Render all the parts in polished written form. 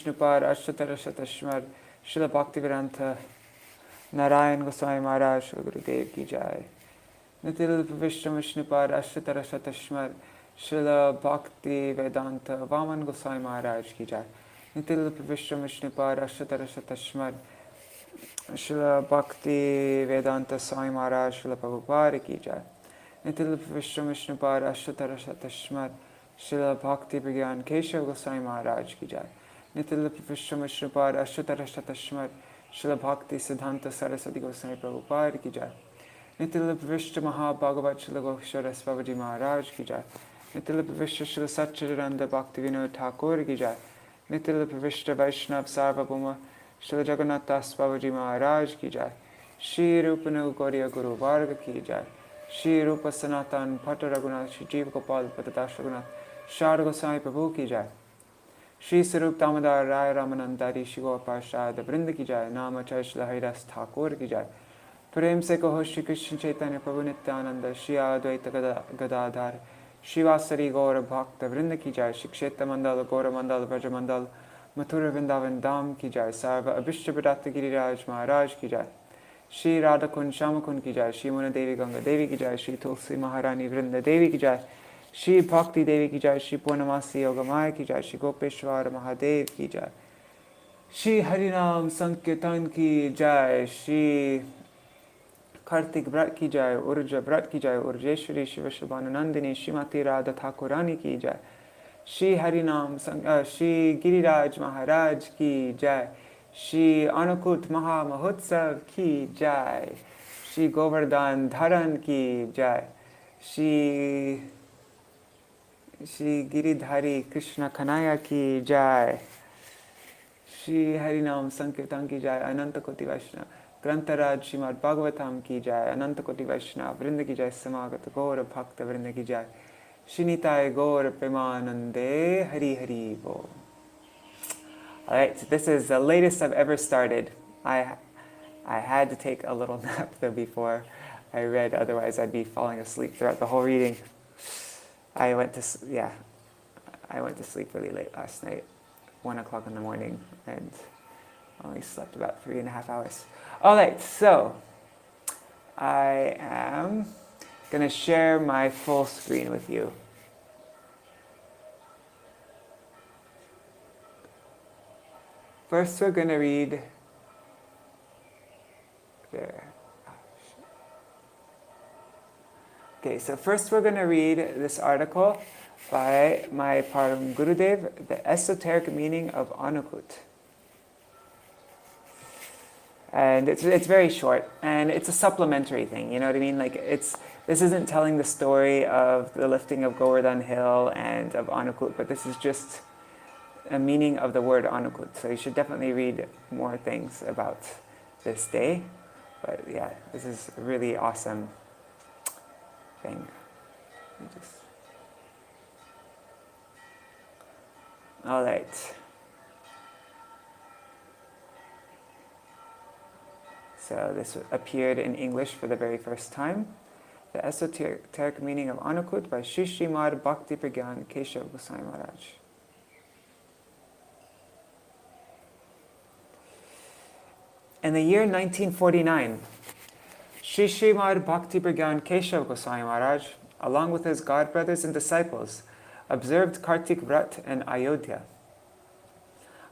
Vishnupada Ashtatarashata Śrīmad Śrīla Bhaktivedanta Narayan Gosvāmī Mahārāja Śrīla Gurudev Ki Jai. Nitil Vishnupada Ashtatarashata Śrīmad Śrīla Bhaktivedanta Vaman Gosvāmī Mahārāja Ki Jai. Nitil Vishnupada Ashtatarashata Śrīmad Śrīla Bhaktivedanta Swami Mahārāja Śrīla Prabhupada Ki Jai. Nitil Vishnupada Ashtatarashata Śrīmad Śrīla Bhakti-Prajñāna Keśava Gosvāmī Mahārāja Ki Jai. Nitil Vishnupada Ashtatarashata Śrīmad Śrīla Bhakti Siddhanta Saraswati Gosvāmī Prabhupada Ki Jai. Nitil Mahārāja Śrīla Gosvāmī Babaji Mahārāja Ki Jai. Nitil Śrīla Satchidananda Bhaktivinoda Thakur Ki Jai. Nitil Vaishnav Sarvabhauma Śrīla Jagannath Das Babaji Mahārāja Ki Jai. Shri Rupanu Gauriya Guru Varga Ki Jai. Shri Rupa Sanatan Bhatta Raghunath Shri Jiva Gopal Patadash Raghunath Sharda Goswami Prabhu Ki Jai. Shri Sarup Damodar Rai Ramanandari Shri Gopal Sharda Vrinda Ki Jai. Nama Chai Shri Haridas Thakur Ki Jai. Prem Se Kaho Shri Krishna Chaitanya Prabhu Nityananda Shri Advaita Gadadhar Shri Vasari Gaura Bhakta Vrinda Ki Jai. Shri Kshetra Mandala Gaura Mandala Vraja Mandala Mathura Vrindavan Dham Ki Jai. Sarva Abhishta Bhadatta Giriraj Maharaj Ki Jai. Shri Radhakund Shamakund Ki Jai. Shri Muna Devi Ganga Devi Ki Jai. Shri Tulsi Maharani Vrinda Devi Ki Jai. Shri Bhakti Devi Ki Jai. Shri Purnamasi Yogamaya Ki Jai. Shri Gopeshwara Mahadev Ki Jai. Shri Harinam Sankirtan Ki Jai. Shri Kartik Vrat Ki Jai. Urja Vrat Ki Jai. Urjeshwari Shivashabhananandini Shrimati Radha Thakurani Ki Jai. Shri Harinam Shri Giriraj Maharaj Ki Jai. Shri Annakuta Mahotsav Ki Jai. Shri Govardhan Dharan Ki Jai. Shri Giridhari Krishna Kanaya Ki Jai. Shri Harinam Sankirtan Ki Jai. Anantakoti Vaishnava Grantaraj Śrīmad-Bhāgavatam Ki Jai. Anantakoti Vaishnava Vrinda Ki Jai. Samagata Gaura Bhakta Vrinda Ki Jai. Shinitai Gaura Premanande Hari Hari Bo. Alright, so this is the latest I've ever started. I had to take a little nap though before I read, otherwise I'd be falling asleep throughout the whole reading. I went to sleep really late last night, 1 o'clock in the morning, and only slept about 3.5 hours. Alright, so I am going to share my full screen with you. First, we're going to read there. Okay, so first we're going to read this article by my Param Gurudev, The Esoteric Meaning of Annakuta. And it's very short, and it's a supplementary thing, you know what I mean? Like this isn't telling the story of the lifting of Govardhan Hill and of Annakuta, but this is just a meaning of the word Annakuta. So you should definitely read more things about this day. But yeah, this is a really awesome thing. All right. So this appeared in English for the very first time. The Esoteric Meaning of Annakuta by Sri Śrīmad-Bhāgavatam Keśava Gosvāmī Mahārāja. In the year 1949, Sri Śrīmad-Bhāgavatam Keśava Gosvāmī Mahārāja, along with his godbrothers and disciples, observed Kartik Vrat in Ayodhya.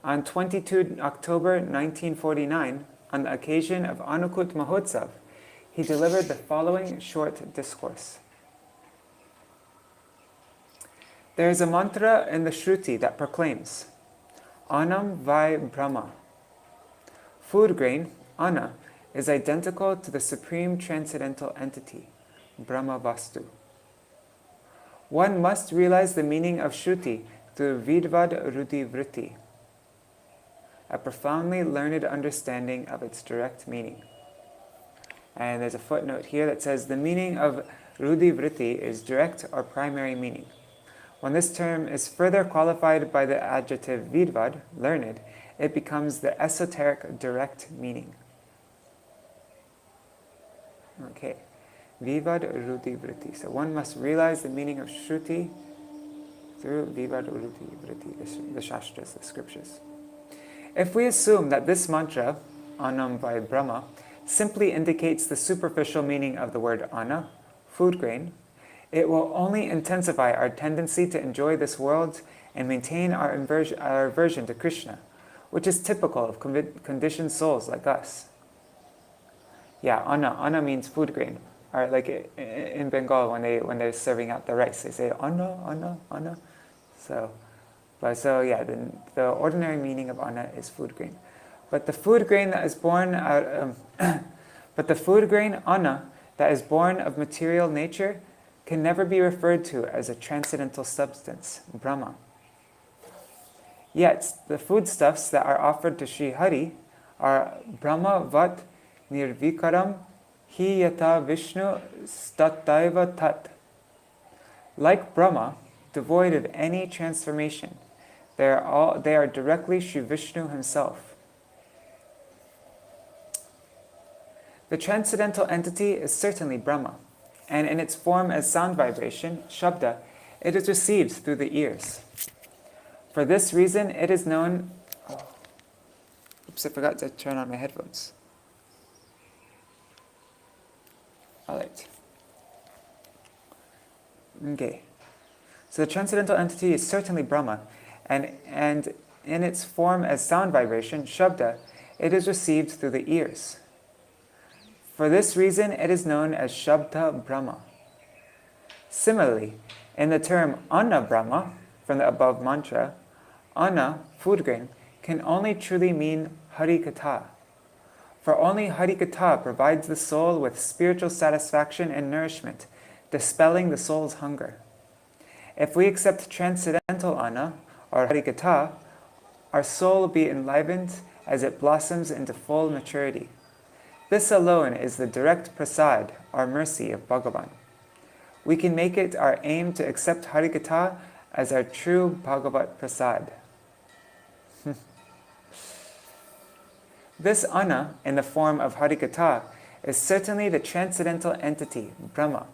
On 22 October 1949, on the occasion of Annakuta Mahotsav, he delivered the following short discourse. There is a mantra in the Shruti that proclaims, Annam Vai Brahma. Food grain, Anna, is identical to the supreme transcendental entity, Brahma Vastu. One must realize the meaning of Shruti through Vidvad Rudhi Vritti, a profoundly learned understanding of its direct meaning. And there's a footnote here that says the meaning of Rudhi Vritti is direct or primary meaning. When this term is further qualified by the adjective Vidvad, learned, it becomes the esoteric direct meaning. Okay, Vivad Rudhi Vritti. So one must realize the meaning of Shruti through Vivad Rudhi Vritti, the Shastras, the scriptures. If we assume that this mantra, Annam by Brahma, simply indicates the superficial meaning of the word Anna, food grain, it will only intensify our tendency to enjoy this world and maintain our aversion to Krishna, which is typical of conditioned souls like us. Yeah, Anna means food grain. Or like in Bengal, when they're serving out the rice, they say Anna. So yeah, the ordinary meaning of Anna is food grain. But the food grain that is born out but the food grain Anna that is born of material nature can never be referred to as a transcendental substance, Brahma. Yet, the foodstuffs that are offered to Sri Hari are Brahma Vat Nirvikaram Hi Yata Vishnu Stataiva Tat. Like Brahma, devoid of any transformation, they are directly Sri Vishnu himself. The transcendental entity is certainly Brahma, and in its form as sound vibration, Shabda, it is received through the ears. For this reason, it is known... Oops, I forgot to turn on my headphones. Alright. Okay. So the transcendental entity is certainly Brahma, and in its form as sound vibration, Shabda, it is received through the ears. For this reason, it is known as Shabda Brahma. Similarly, in the term Anna Brahma, from the above mantra, Anna, food grain, can only truly mean Harikatha. For only Harikatha provides the soul with spiritual satisfaction and nourishment, dispelling the soul's hunger. If we accept transcendental Anna, or Harikatha, our soul will be enlivened as it blossoms into full maturity. This alone is the direct prasad, or mercy of Bhagavan. We can make it our aim to accept Harikatha as our true Bhagavat prasad. This Anna, in the form of Harikatha, is certainly the transcendental entity, Brahma,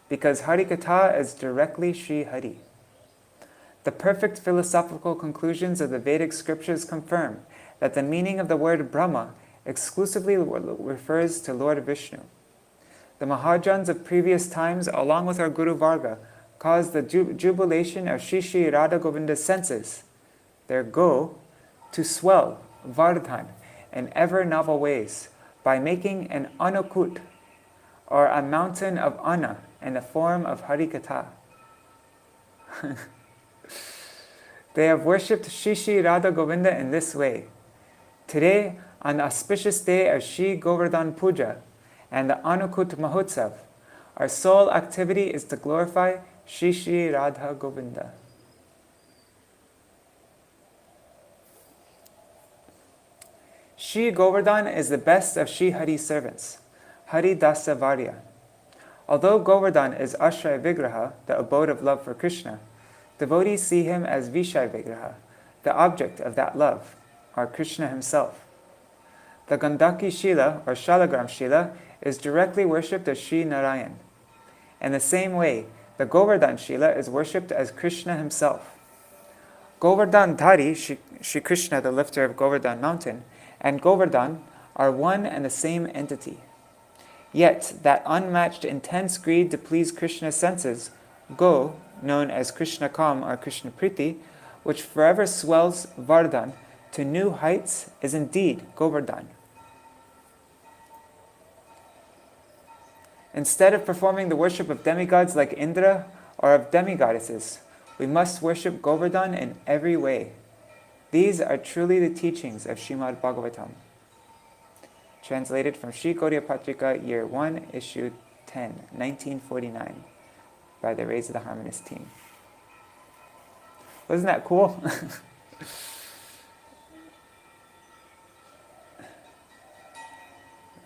because Harikatha is directly Sri Hari. The perfect philosophical conclusions of the Vedic scriptures confirm that the meaning of the word Brahma exclusively refers to Lord Vishnu. The Mahārājas of previous times, along with our Guru Varga, caused the jubilation of Shri Shri Radha Govinda's senses, their go, to swell, vardhan, in ever novel ways, by making an Annakut, or a mountain of Anna, in the form of Harikatha. They have worshipped Shri Shri Radha Govinda in this way. Today, on the auspicious day of Shri Govardhan Puja and the Annakut Mahotsav, our sole activity is to glorify Shri Shri Radha Govinda. Shri Govardhan is the best of Shri Hari's servants, Hari Dasa Varya. Although Govardhan is Ashray Vigraha, the abode of love for Krishna, devotees see him as Vishay Vigraha, the object of that love, or Krishna himself. The Gandaki Shila, or Shalagram Shila, is directly worshipped as Sri Narayan. In the same way, the Govardhan Shila is worshipped as Krishna himself. Govardhan Dhari, Shri Krishna, the lifter of Govardhan mountain, and Govardhan are one and the same entity. Yet, that unmatched intense greed to please Krishna's senses, Go, known as Krishna Kam or Krishna Priti, which forever swells Vardhan to new heights, is indeed Govardhan. Instead of performing the worship of demigods like Indra or of demigoddesses, we must worship Govardhan in every way. These are truly the teachings of Śrīmad-Bhāgavatam. Translated from Sri Gaudiya Patrika, Year 1, Issue 10, 1949, by the Rays of the Harmonist team. Wasn't that cool?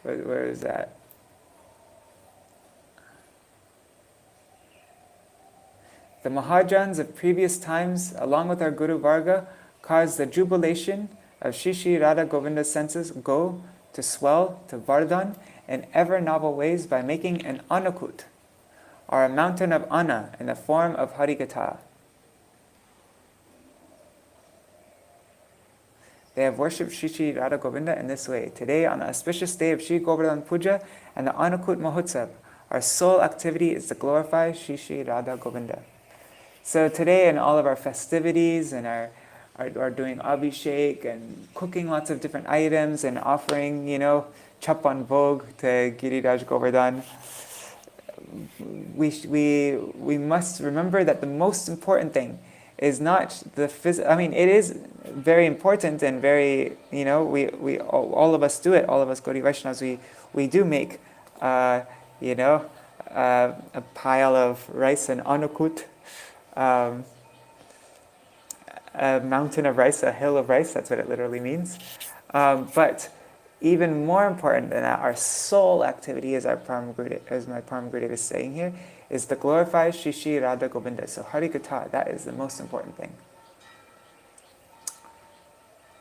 Where is that? The Mahārājas of previous times, along with our Guru Varga, caused the jubilation of Shri Shri Radha Govinda's senses go to swell to Vardhan in ever novel ways by making an Annakut, or a mountain of Anna in the form of Harikatha. They have worshipped Shri Shri Radha Govinda in this way. Today, on the auspicious day of Shri Govardhan Puja and the Annakut Mahotsav, our sole activity is to glorify Shri Shri Radha Govinda. So today, in all of our festivities and our doing abhishek and cooking lots of different items and offering, chapan bhog to Giriraj Govardhan, we must remember that the most important thing is not the physical. I mean, it is very important and very, we all of us do it. All of us Gaudiya Vaishnavas, we do make, a pile of rice and annakut, a mountain of rice, a hill of rice. That's what it literally means. But even more important than that, our sole activity, as my Param Gurudev is saying here, is to glorify Shri Shri Radha Govinda. So Harikatha, that is the most important thing.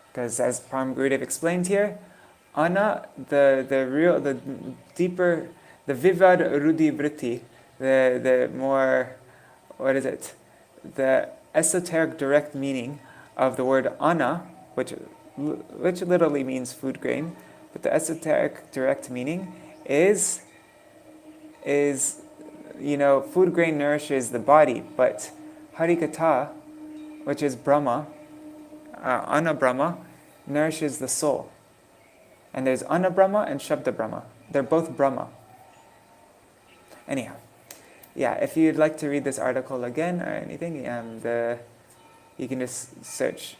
Because as Param Gurudev explained here, Anna, the deeper, the Vivad Rudhi Vritti, the more, the esoteric direct meaning of the word Anna, which literally means food grain, but the esoteric direct meaning is food grain nourishes the body, but Harikatha, which is Brahma, Anna Brahma, nourishes the soul. And there's Anna Brahma and Shabda Brahma. They're both Brahma. Anyhow, if you'd like to read this article again or anything, you can just search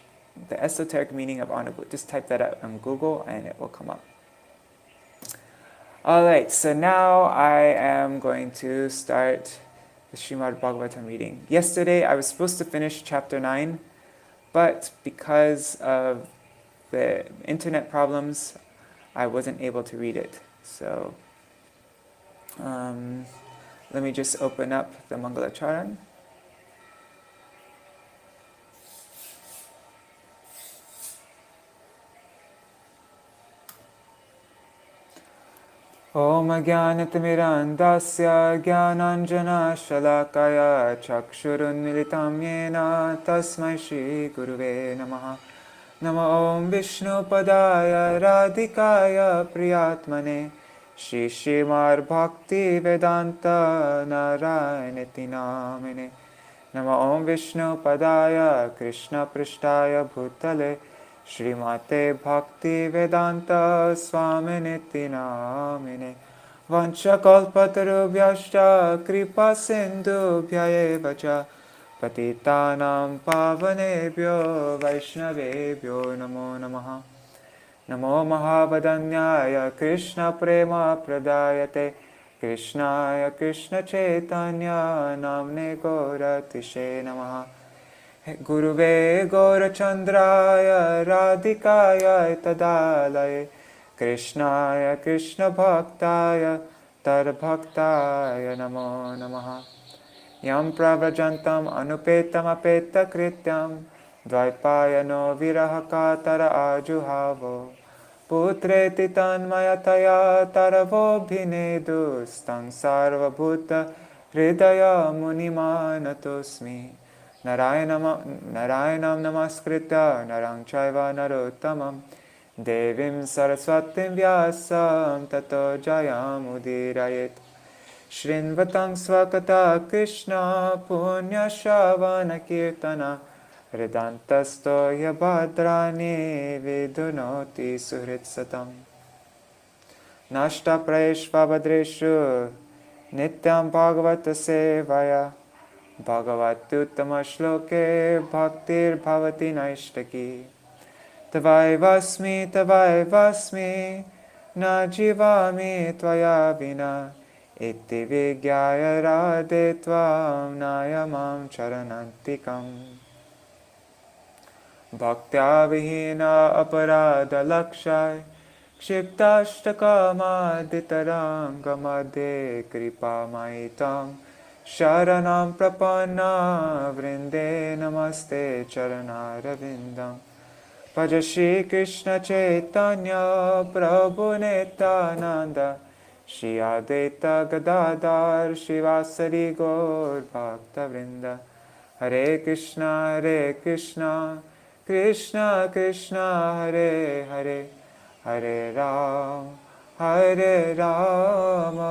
the esoteric meaning of Annakuta. Just type that out on Google and it will come up. Alright, so now I am going to start the Śrīmad-Bhāgavatam reading. Yesterday I was supposed to finish chapter 9, but because of the internet problems, I wasn't able to read it. So, let me just open up the Mangalacharan. Om Jnanatimirandasya Jnananjana Shalakaya Chakshurunmilitam Yena Tasmai Shri Guruve Namaha. Namo Om Vishnu Padaya Radhikaya Priyatmane Shri Śrīmad-Bhakti Vedanta Narayanati Namine. Namo Om Vishnu Padaya Krishna Prishtaya Bhutale Śrīmate Bhakti Vedanta Swaminiti Namine. Vanchakalpatarubhyascha Kripa Sindhubhya Vacha Patitanam Pavanebhyo Vaishnavebhyo Namo Namaha. Namo Mahavadanyaya Krishna Prema Pradayate Krishnaya Krishna Chaitanya Namne Gauratishe Namaha. Guruve Gaurachandraya Radhikaya Tadalaye Krishnaya Krishna Bhaktaya Tarbhaktaya Namo Namaha. Yam Pravajantam Anupetam Apeta Krityam Dvaipayano Virahakatara Ajuhavo Putreti Tanmayataya Taravo Bhinedu Stang Sarva Bhuta Hridaya Munimanatosmi. Narayanam Namaskritya Narang Chaiva Narottamam Devim Saraswatim Vyasam Tato Jayam Udirayet. Shrinvatang Swakata Krishna Punya Shavana Kirtana Hridantasto Yabhadrani Vidunoti Suhritsatam. Nashta Prayeshvabhadreshu Nityam Bhagavata Sevaya Bhagavatuttama Shloke Bhaktir Bhavati Naishtaki. Tavai Vasmi Na Jivami Tvaya Vina Iti Vigyaya Radhe Tvam Nayamam Charanantikam. Bhaktya Vihina Aparada Lakshai Kshiptashtaka Madhitaranga Madhe Kripa Maitam Sharanam Prapanna Vrinde Namaste Charanaravindam. Bhaja Shri Krishna Chaitanya Prabhu Nityananda Shri Advaita Gadadhar Shivasari Gaur Bhakta Vrinda. Hare Krishna Krishna Krishna Hare Hare, Hare Ram, Hare Rama,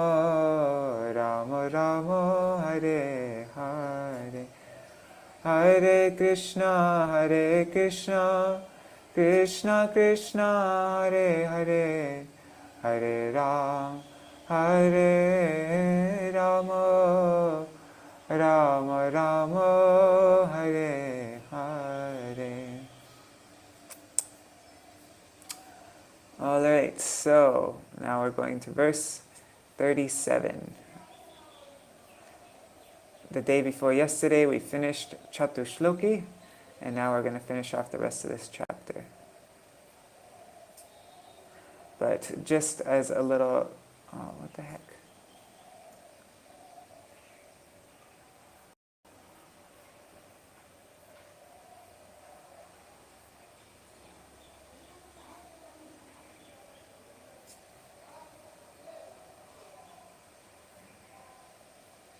Rama Rama, Hare Hare. Hare Krishna, Krishna Krishna, Hare Hare, Hare Ram, Hare Rama, Rama Rama, Hare Hare. All right, so now we're going to verse 37. The day before yesterday we finished Chatushloki, and now we're going to finish off the rest of this chapter. But just as a little, oh, what the heck?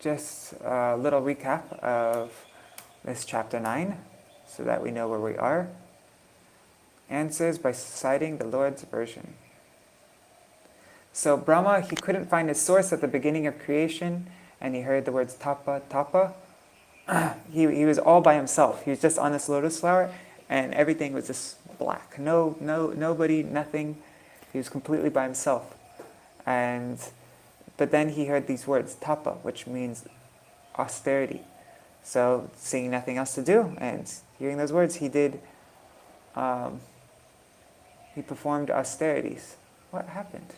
Just a little recap of this chapter 9, so that we know where we are. Answers by citing the Lord's version. So Brahma, he couldn't find his source at the beginning of creation, and he heard the words tapa, tapa. He was all by himself. He was just on this lotus flower, and everything was just black. Nobody, nothing. He was completely by himself. But then he heard these words, tapa, which means austerity. So, seeing nothing else to do, and hearing those words, he performed austerities. What happened?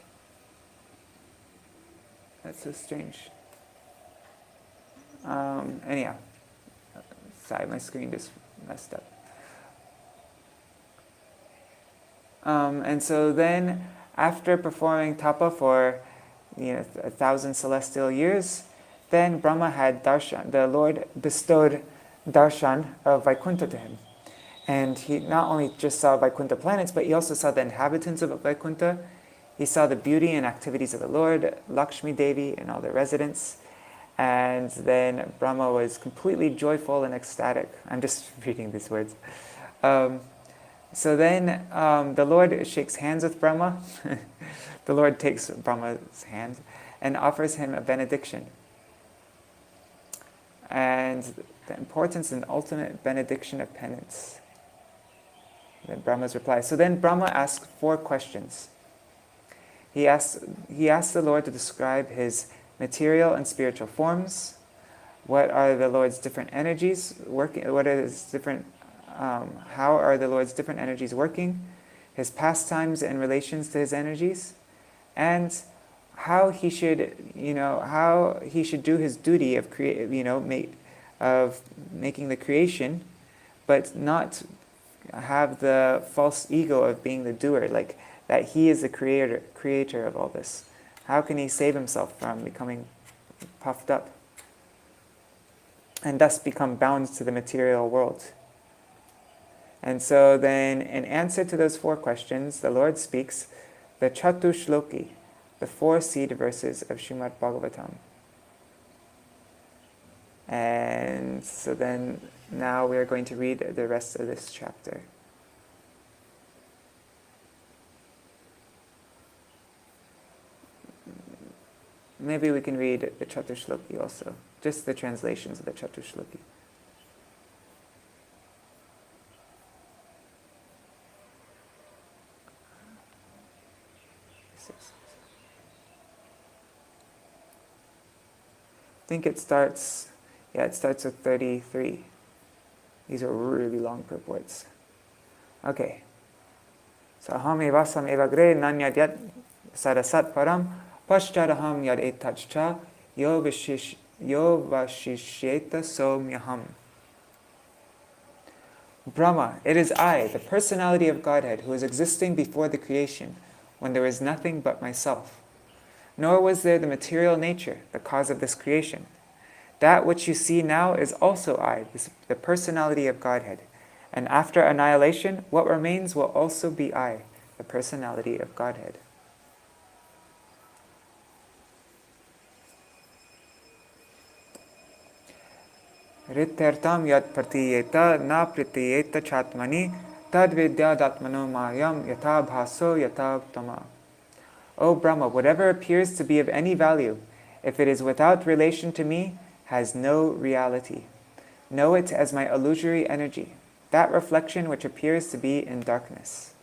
That's so strange. Anyhow, sorry, my screen just messed up. And so then, after performing tapa for 1,000 celestial years, then Brahma had darshan. The Lord bestowed darshan of Vaikuntha to him. And he not only just saw Vaikuntha planets, but he also saw the inhabitants of Vaikuntha. He saw the beauty and activities of the Lord, Lakshmi Devi and all their residents. And then Brahma was completely joyful and ecstatic. I'm just reading these words. So then the Lord shakes hands with Brahma. The Lord takes Brahma's hand and offers him a benediction. And the importance and ultimate benediction of penance. Then Brahma's reply. So then Brahma asked 4 questions. He asked the Lord to describe his material and spiritual forms. What are the Lord's different energies working? How are the Lord's different energies working? His pastimes and relations to his energies, and how he should do his duty of making the creation, but not have the false ego of being the doer, like that he is the creator of all this. How can he save himself from becoming puffed up and thus become bound to the material world? And so then, in answer to those 4 questions, the Lord speaks the Chatushloki, the 4 seed verses of Śrīmad-Bhāgavatam. And so then, now we are going to read the rest of this chapter. Maybe we can read the Chatushloki also, just the translations of the Chatushloki. I think it starts with 33. These are really long purports. Okay. So aham evasam evagre nanyadyat sarasat param pascharaham yad etachcha yo vashishyeta somyaham. Brahma, it is I, the personality of Godhead, who is existing before the creation, when there is nothing but myself. Nor was there the material nature, the cause of this creation. That which you see now is also I, the personality of Godhead. And after annihilation, what remains will also be I, the personality of Godhead. Rittertam yad pratiyeta na pratiyeta chatmani Tad vidyadatmano mayam yata bhaso yata tama. O Brahma, whatever appears to be of any value, if it is without relation to me, has no reality. Know it as my illusory energy, that reflection which appears to be in darkness.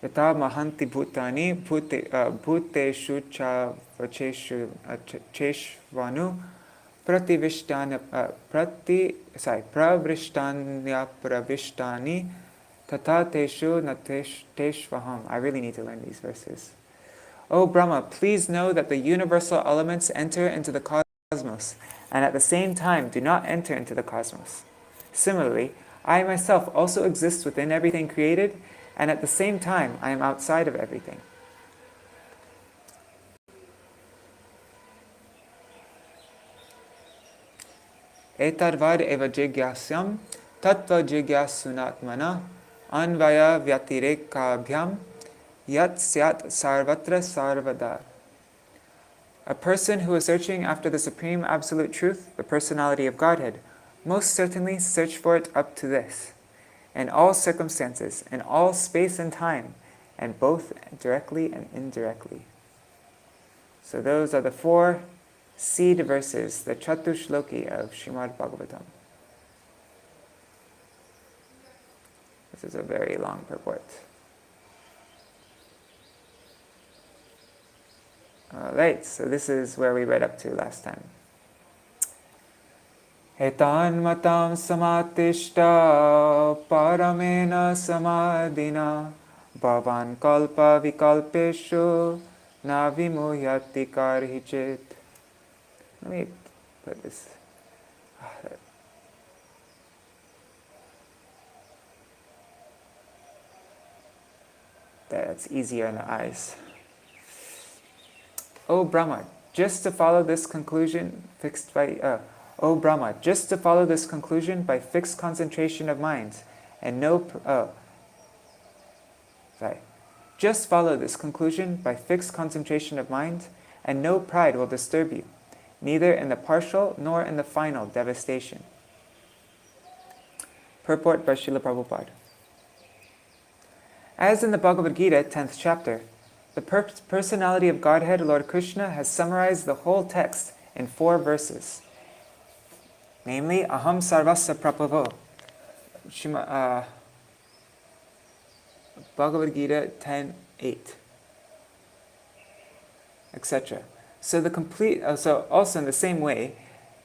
Yata mahanti bhutani bhuteshu cha cheshvanu pravishtanya pravishtani tata teshu nateshvaham. I really need to learn these verses. O Brahma, please know that the universal elements enter into the cosmos, and at the same time do not enter into the cosmos. Similarly, I myself also exist within everything created, and at the same time I am outside of everything. Etadvad eva jigyasyam tattva jigyasunatmana anvaya vyatirekabhyam yat syat sarvatra sarvada. A person who is searching after the Supreme Absolute Truth, the Personality of Godhead, most certainly search for it up to this, in all circumstances, in all space and time, and both directly and indirectly. So those are the 4 seed verses, the Chatushloki of Śrīmad-Bhāgavatam. This is a very long purport. Alright, so this is where we read up to last time. Etan matam samatishta paramena samadhina bhavan kalpa vikalpeshu na vimuhyati karhichit. Let me put this. That's easier in the eyes. O Brahma, just to follow this conclusion O Brahma, just to follow this conclusion by fixed concentration of mind, and just follow this conclusion by fixed concentration of mind, and no pride will disturb you, neither in the partial nor in the final devastation. Purport by Srila Prabhupada. As in the Bhagavad Gita, 10th chapter, the personality of Godhead, Lord Krishna, has summarized the whole text in 4 verses. Namely, Aham Sarvasya Prabhavo, Bhagavad Gita 10:8, etc. So also in the same way,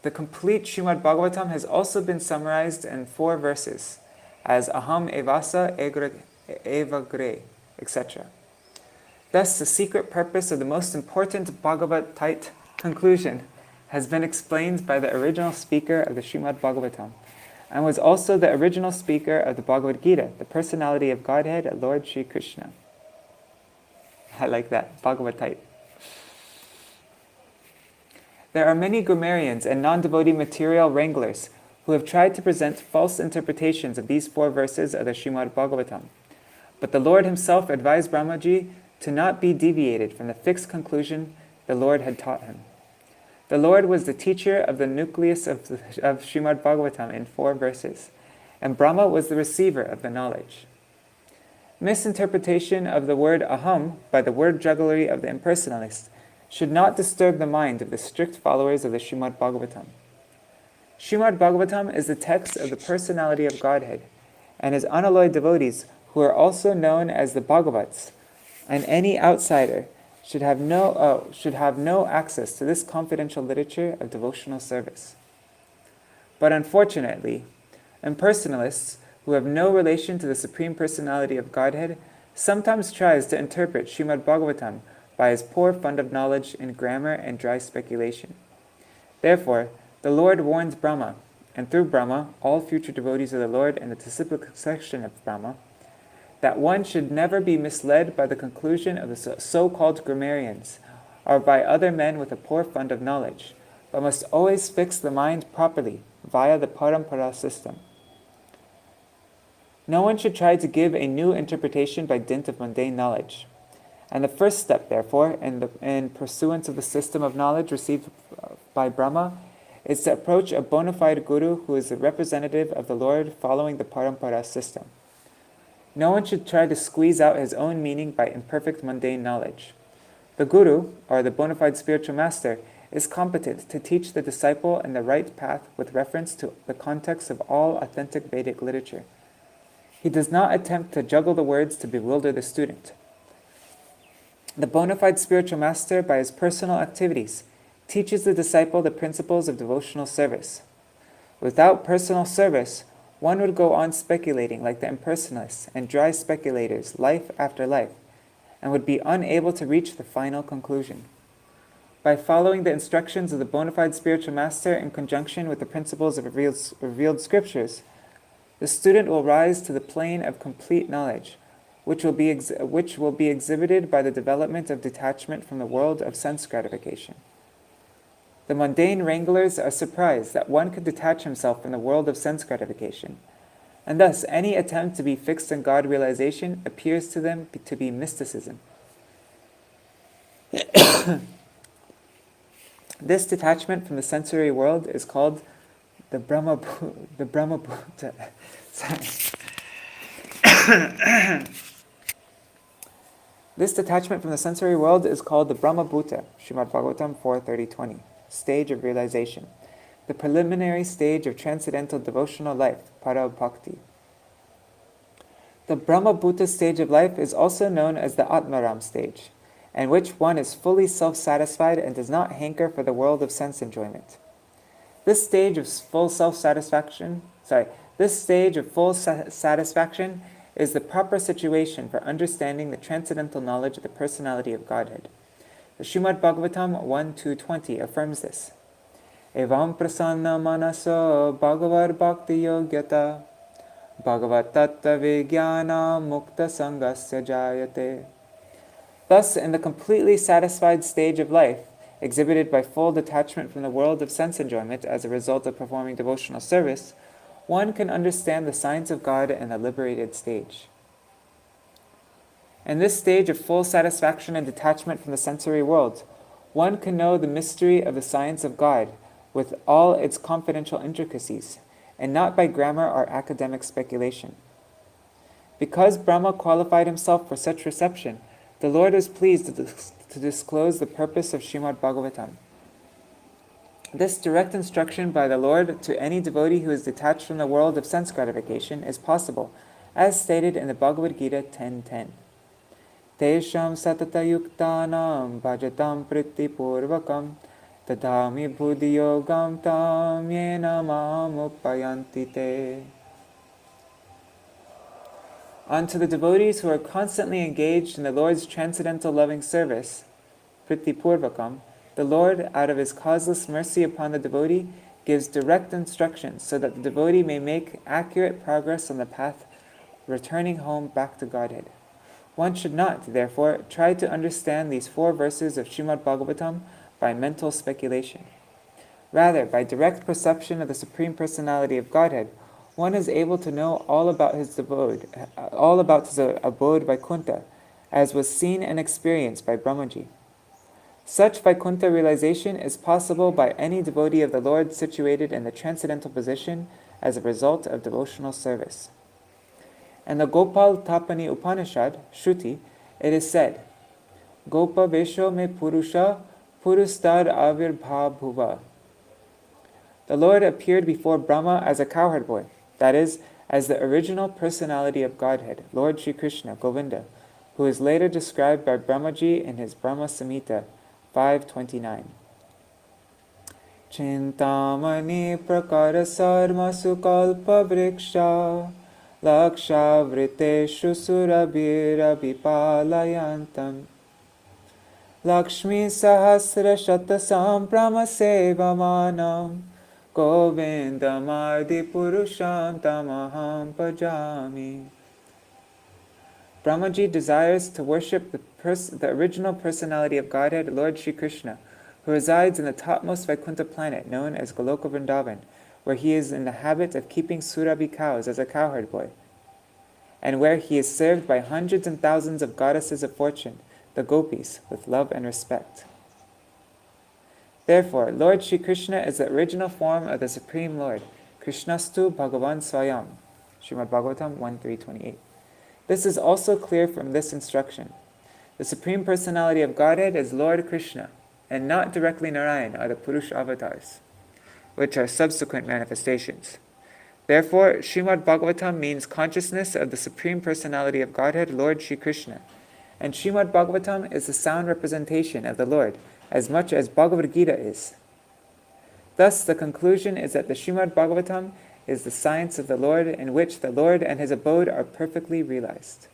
the complete Śrīmad-Bhāgavatam has also been summarized in 4 verses as Aham Evasa Evagre, etc. Thus, the secret purpose of the most important Bhagavat-tite conclusion has been explained by the original speaker of the Śrīmad-Bhāgavatam, and was also the original speaker of the Bhagavad Gita, the personality of Godhead, Lord Shri Krishna. I like that, Bhagavat-tite. There are many grammarians and non-devotee material wranglers who have tried to present false interpretations of these 4 verses of the Śrīmad-Bhāgavatam. But the Lord himself advised Brahmaji to not be deviated from the fixed conclusion the Lord had taught him. The Lord was the teacher of the nucleus of Śrīmad-Bhāgavatam in 4 verses, and Brahma was the receiver of the knowledge. Misinterpretation of the word aham by the word jugglery of the impersonalists should not disturb the mind of the strict followers of the Śrīmad-Bhāgavatam. Śrīmad-Bhāgavatam is the text of the personality of Godhead, and his unalloyed devotees, who are also known as the Bhagavats, and any outsider should have no access to this confidential literature of devotional service. But unfortunately, impersonalists who have no relation to the Supreme Personality of Godhead sometimes tries to interpret Śrīmad-Bhāgavatam by his poor fund of knowledge in grammar and dry speculation. Therefore, the Lord warns Brahma, and through Brahma, all future devotees of the Lord and the disciplic section of Brahma, that one should never be misled by the conclusion of the so-called grammarians, or by other men with a poor fund of knowledge, but must always fix the mind properly via the parampara system. No one should try to give a new interpretation by dint of mundane knowledge. And the first step, therefore, in pursuance of the system of knowledge received by Brahma, is to approach a bona fide guru who is the representative of the Lord following the parampara system. No one should try to squeeze out his own meaning by imperfect mundane knowledge. The guru, or the bona fide spiritual master, is competent to teach the disciple in the right path with reference to the context of all authentic Vedic literature. He does not attempt to juggle the words to bewilder the student. The bona fide spiritual master, by his personal activities, teaches the disciple the principles of devotional service. Without personal service, one would go on speculating like the impersonalists and dry speculators life after life, and would be unable to reach the final conclusion. By following the instructions of the bona fide spiritual master in conjunction with the principles of revealed scriptures, the student will rise to the plane of complete knowledge, which will be exhibited by the development of detachment from the world of sense gratification. The mundane wranglers are surprised that one could detach himself from the world of sense gratification, and thus any attempt to be fixed in God realization appears to them to be mysticism. This detachment from the sensory world is called the Brahma Bhuta. This detachment from the sensory world is called the Brahma Bhuta, Śrīmad-Bhāgavatam 4:30-20, stage of realization, the preliminary stage of transcendental devotional life, para bhakti. The Brahma Bhuta stage of life is also known as the Atmaram stage, in which one is fully self-satisfied and does not hanker for the world of sense enjoyment. This stage of full satisfaction is the proper situation for understanding the transcendental knowledge of the personality of Godhead. The Śrīmad-Bhāgavatam 1:2-20 affirms this. Evam prasanna manaso bhagavar bhakti yogyata bhagavat tattva vijnana mukta sangasya jayate. Thus, in the completely satisfied stage of life, exhibited by full detachment from the world of sense enjoyment as a result of performing devotional service, one can understand the science of God in the liberated stage. In this stage of full satisfaction and detachment from the sensory world, one can know the mystery of the science of God with all its confidential intricacies, and not by grammar or academic speculation. Because Brahma qualified himself for such reception, the Lord was pleased to disclose the purpose of Śrīmad-Bhāgavatam. This direct instruction by the Lord to any devotee who is detached from the world of sense gratification is possible, as stated in the Bhagavad Gita 10:10. Tesham satata yuktanam bhajatam priti purvakam tadami buddhi yogam tam yena mam upayanti te. Unto the devotees who are constantly engaged in the Lord's transcendental loving service, priti purvakam, the Lord, out of his causeless mercy upon the devotee, gives direct instructions so that the devotee may make accurate progress on the path returning home back to Godhead. One should not, therefore, try to understand these 4 verses of Śrīmad-Bhāgavatam by mental speculation. Rather, by direct perception of the Supreme Personality of Godhead, one is able to know all about his abode Vaikuntha, as was seen and experienced by Brahmaji. Such Vaikuntha realization is possible by any devotee of the Lord situated in the transcendental position as a result of devotional service. In the Gopal Tapani Upanishad, Shruti, it is said, Gopa Vesho me Purusha Purustad Avirbha Bhuva. The Lord appeared before Brahma as a cowherd boy, that is, as the original personality of Godhead, Lord Sri Krishna, Govinda, who is later described by Brahmaji in his Brahma Samhita 5:29. Chintamani prakara sarma sukalpa vriksha laksha vriteshu surabhira vipalayantam Lakshmi sahasra shatasam brahma sevamanam Govindamadi purusham tamaham bhajami. Brahmaji desires to worship the original personality of Godhead, Lord Sri Krishna, who resides in the topmost Vaikuntha planet known as Goloka Vrindavan, where he is in the habit of keeping Surabhi cows as a cowherd boy, and where he is served by hundreds and thousands of goddesses of fortune, the gopis, with love and respect. Therefore, Lord Shri Krishna is the original form of the Supreme Lord. Krishnastu Bhagavan Swayam. Śrīmad-Bhāgavatam 1.3.28. This is also clear from this instruction. The Supreme Personality of Godhead is Lord Krishna, and not directly Narayan or the Purusha avatars, which are subsequent manifestations. Therefore, Śrīmad-Bhāgavatam means consciousness of the Supreme Personality of Godhead, Lord Shri Krishna. And Śrīmad-Bhāgavatam is the sound representation of the Lord, as much as Bhagavad Gita is. Thus, the conclusion is that the Śrīmad-Bhāgavatam is the science of the Lord, in which the Lord and his abode are perfectly realized.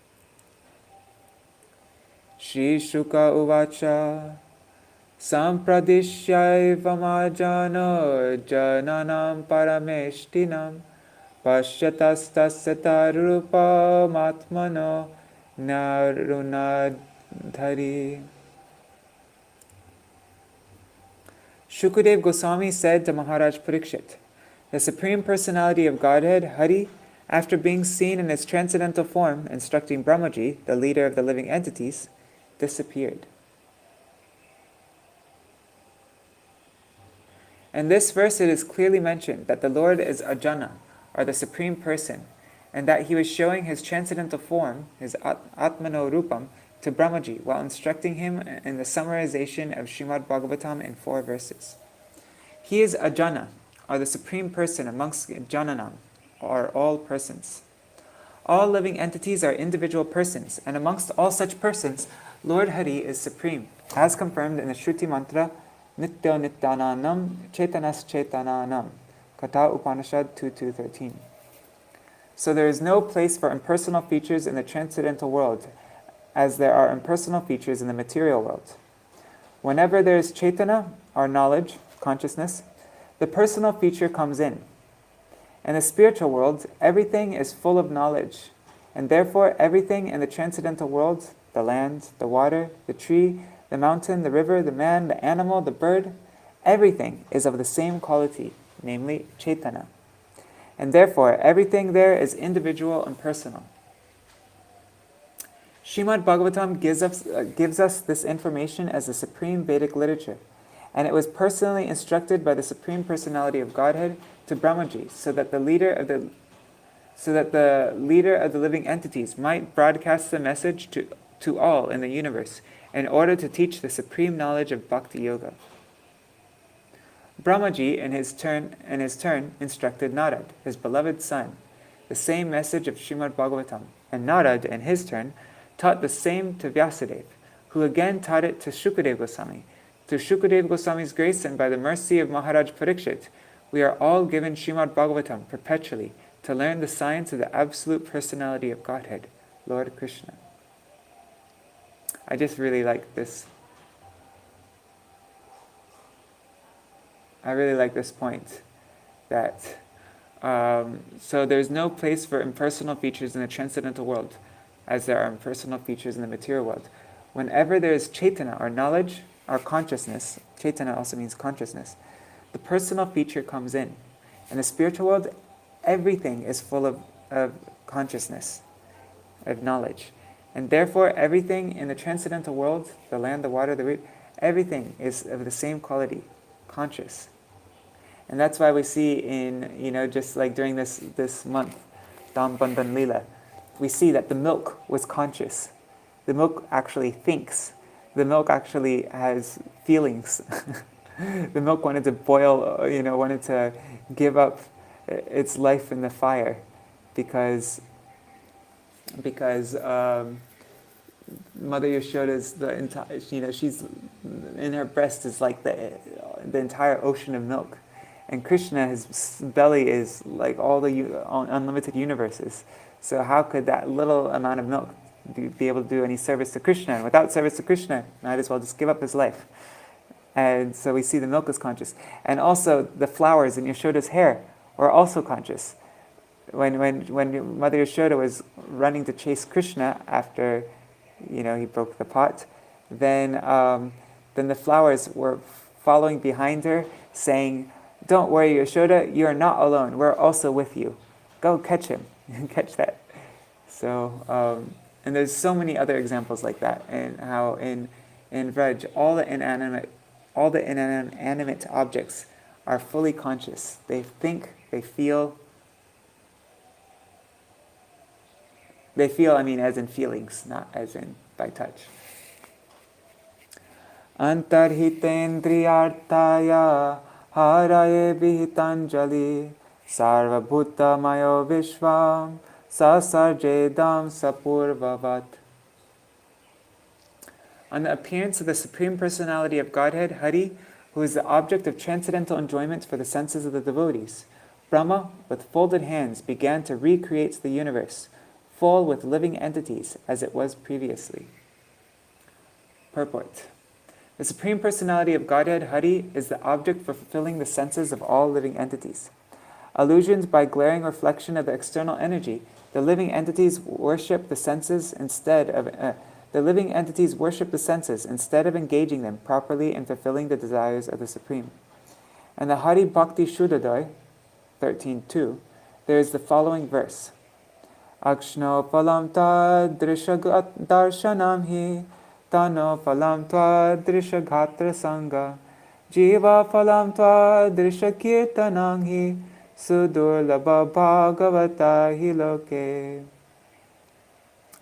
Shri Shuka Uvacha Sampradishyayvamajano Jananam Parameshtinam Pashyatastasyatarupam Atmano Narunadhari. Shukadeva Gosvāmī said to Mahārāja Parikshit, the Supreme Personality of Godhead, Hari, after being seen in its transcendental form, instructing Brahmaji, the leader of the living entities, disappeared. In this verse it is clearly mentioned that the Lord is Ajana, or the Supreme Person, and that he was showing his transcendental form, his Atmano Rupam, to Brahmaji while instructing him in the summarization of Śrīmad-Bhāgavatam in 4 verses. He is Ajana, or the Supreme Person amongst Jananam, or all persons. All living entities are individual persons, and amongst all such persons, Lord Hari is supreme, as confirmed in the Shruti mantra, Nitya Nityananam Chetanas Chetananam, Kata Upanishad 2.2.13. So there is no place for impersonal features in the transcendental world, as there are impersonal features in the material world. Whenever there is Chetana, or knowledge, consciousness, the personal feature comes in. In the spiritual world, everything is full of knowledge, and therefore everything in the transcendental world, the land, the water, the tree, the mountain, the river, the man, the animal, the bird, everything is of the same quality, namely Chetana. And therefore everything there is individual and personal. Śrīmad-Bhāgavatam gives us this information as the supreme Vedic literature, and it was personally instructed by the Supreme Personality of Godhead to Brahmaji, so that the leader of the living entities might broadcast the message to all in the universe, in order to teach the supreme knowledge of Bhakti Yoga. Brahmaji, in his turn, instructed Narad, his beloved son, the same message of Śrīmad-Bhāgavatam, and Narad, in his turn, taught the same to Vyasadeva, who again taught it to Shukadeva Gosvāmī. Through Shukadeva Gosvāmī's grace and by the mercy of Mahārāja Parikshit, we are all given Śrīmad-Bhāgavatam perpetually to learn the science of the absolute personality of Godhead, Lord Krishna. I just really like this. I really like this point that so there's no place for impersonal features in the transcendental world, as there are impersonal features in the material world. Whenever there is Chetana, or knowledge, or consciousness, Chetana also means consciousness, the personal feature comes in. In the spiritual world, everything is full of consciousness, of knowledge. And therefore, everything in the transcendental world, the land, the water, the root, everything is of the same quality, conscious. And that's why we see in, just like during this month, Dam Bandhan Leela, we see that the milk was conscious. The milk actually thinks. The milk actually has feelings. The milk wanted to boil, wanted to give up its life in the fire because Mother Yashoda's she's in her breast is like the entire ocean of milk, and Krishna, his belly is like all the unlimited universes. So how could that little amount of milk be able to do any service to Krishna? And without service to Krishna, might as well just give up his life. And so we see the milk is conscious, and also the flowers in Yashoda's hair were also conscious. When Mother Yashoda was running to chase Krishna after, he broke the pot, then the flowers were following behind her, saying, "Don't worry, Yashoda, you are not alone. We're also with you. Go catch him, catch that." So, and there's so many other examples like that, and how in Vraj, all the inanimate all the inanimate objects are fully conscious. They think, they feel. They feel, as in feelings, not as in by touch. Antarhitendriyartaya haraye vihitanjali sarvabhuta mayo vishvam sasarjedam sapurvavat. On the appearance of the Supreme Personality of Godhead, Hari, who is the object of transcendental enjoyment for the senses of the devotees, Brahma, with folded hands, began to recreate the universe, full with living entities, as it was previously. Purport. The Supreme Personality of Godhead, Hari, is the object for fulfilling the senses of all living entities. Illusioned by glaring reflection of the external energy, the living entities worship the senses instead of engaging them properly in fulfilling the desires of the Supreme. In the Hari Bhakti Shuddhodaya 13.2, there is the following verse. Akshno palam ta drishagat darshanam hi tano palam tva drishagatra sangha jiva palam tva drishakirtanam hi sudurlabha bhagavata hi loke.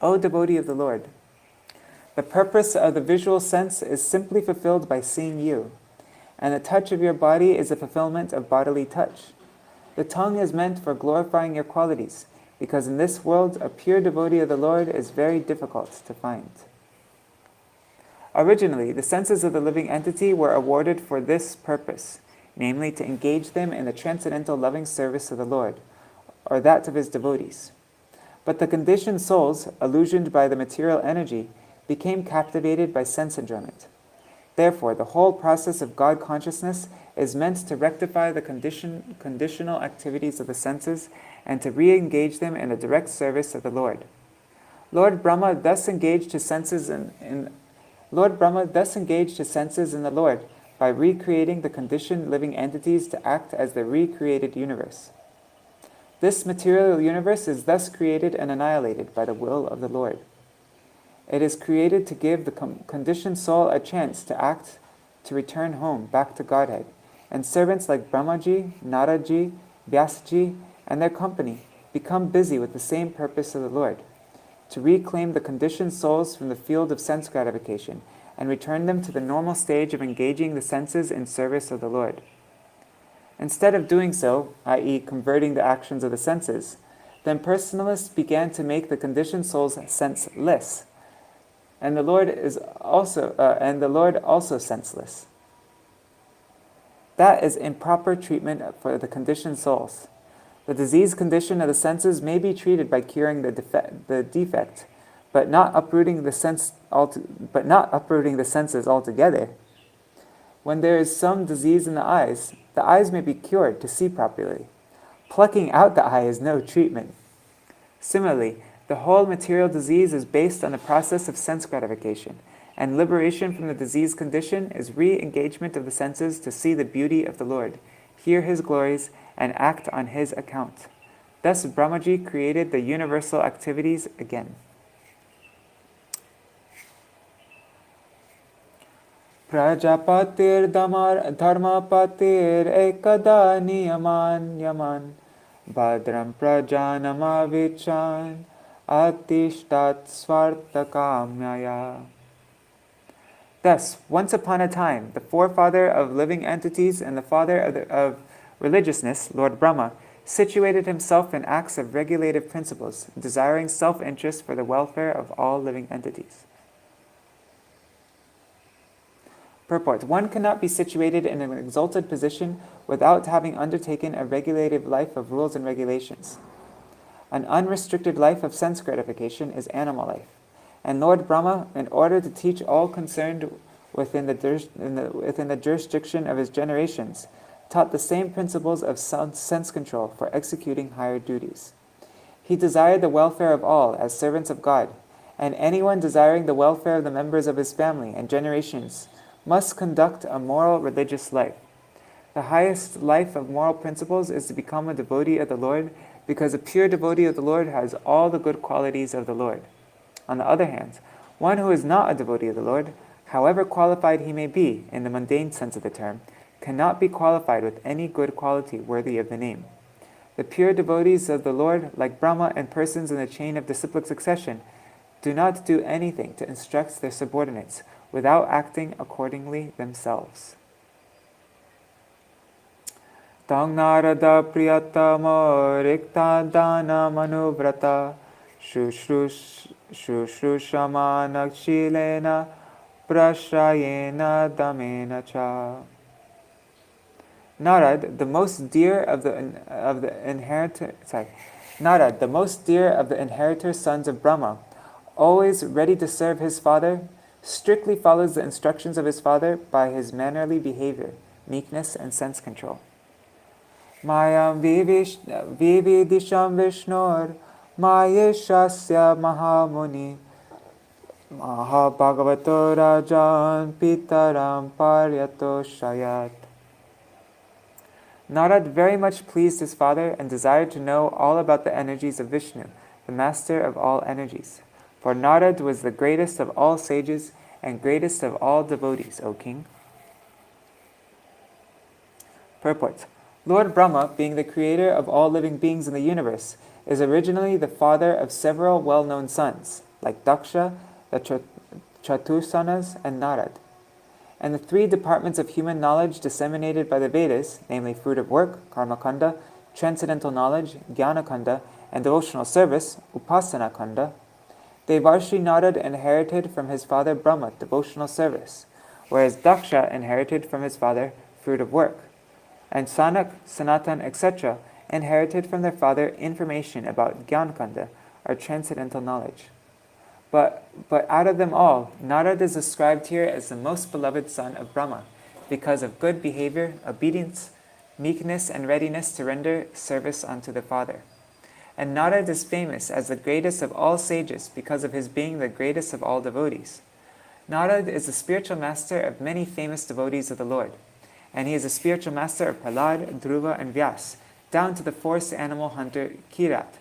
O devotee of the Lord, the purpose of the visual sense is simply fulfilled by seeing you, and the touch of your body is a fulfillment of bodily touch. The tongue is meant for glorifying your qualities, because in this world a pure devotee of the Lord is very difficult to find. Originally, the senses of the living entity were awarded for this purpose, namely to engage them in the transcendental loving service of the Lord, or that of his devotees. But the conditioned souls, illusioned by the material energy, became captivated by sense enjoyment. Therefore, the whole process of God consciousness is meant to rectify the conditional activities of the senses and to re-engage them in the direct service of the Lord. Lord Brahma thus engaged his senses in the Lord by recreating the conditioned living entities to act as the recreated universe. This material universe is thus created and annihilated by the will of the Lord. It is created to give the conditioned soul a chance to act, to return home, back to Godhead, and servants like Brahmaji, Naraji, Vyasaji, and their company become busy with the same purpose of the Lord, to reclaim the conditioned souls from the field of sense gratification and return them to the normal stage of engaging the senses in service of the Lord. Instead of doing so, i.e. converting the actions of the senses, the impersonalists began to make the conditioned souls senseless, and the Lord also senseless. That is improper treatment for the conditioned souls. The diseased condition of the senses may be treated by curing the defect, but not uprooting the senses altogether. When there is some disease in the eyes may be cured to see properly. Plucking out the eye is no treatment. Similarly, the whole material disease is based on the process of sense gratification, and liberation from the diseased condition is re-engagement of the senses to see the beauty of the Lord, hear his glories, and act on his account. Thus Brahmaji created the universal activities again. Prajapatir dharmapatir ekada niyaman yaman bhadram prajanamavichan atishtat svartakamyaya. Thus, once upon a time, the forefather of living entities and the father of religiousness, Lord Brahma, situated himself in acts of regulative principles, desiring self-interest for the welfare of all living entities. Purport. One cannot be situated in an exalted position without having undertaken a regulative life of rules and regulations. An unrestricted life of sense gratification is animal life. And Lord Brahma, in order to teach all concerned within the jurisdiction of his generations, taught the same principles of sense control for executing higher duties. He desired the welfare of all as servants of God, and anyone desiring the welfare of the members of his family and generations must conduct a moral religious life. The highest life of moral principles is to become a devotee of the Lord, because a pure devotee of the Lord has all the good qualities of the Lord. On the other hand, one who is not a devotee of the Lord however qualified he may be in the mundane sense of the term, cannot be qualified with any good quality worthy of the name. The pure devotees of the Lord, like Brahma and persons in the chain of disciplic succession, do not do anything to instruct their subordinates without acting accordingly themselves. Tang narada priyatamo rikta dana manuvrata shushrushamana shilena prashrayena damena cha. Narad, the most dear of the inheritor sons of Brahma, always ready to serve his father, strictly follows the instructions of his father by his mannerly behavior, meekness, and sense control. Mayam vividisham vishnor mayeshasya mahamuni mahabhagavato rajan pitaram paryato shayat. Narad very much pleased his father and desired to know all about the energies of Vishnu, the master of all energies. For Narad was the greatest of all sages and greatest of all devotees, O king. Purport. Lord Brahma, being the creator of all living beings in the universe, is originally the father of several well-known sons, like Daksha, the Chatursanas, and Narad. And the three departments of human knowledge disseminated by the Vedas, namely fruit of work, karma kanda, transcendental knowledge, jnana kanda, and devotional service, upasana kanda, Devarshi Narad inherited from his father Brahma devotional service, whereas Daksha inherited from his father fruit of work, and Sanak, Sanatan, etc. inherited from their father information about jnana kanda, or transcendental knowledge. But out of them all, Narad is described here as the most beloved son of Brahma, because of good behavior, obedience, meekness, and readiness to render service unto the Father. And Narad is famous as the greatest of all sages because of his being the greatest of all devotees. Narad is the spiritual master of many famous devotees of the Lord, and he is the spiritual master of Prahlad, Dhruva, and Vyas, down to the forest animal hunter Kirat.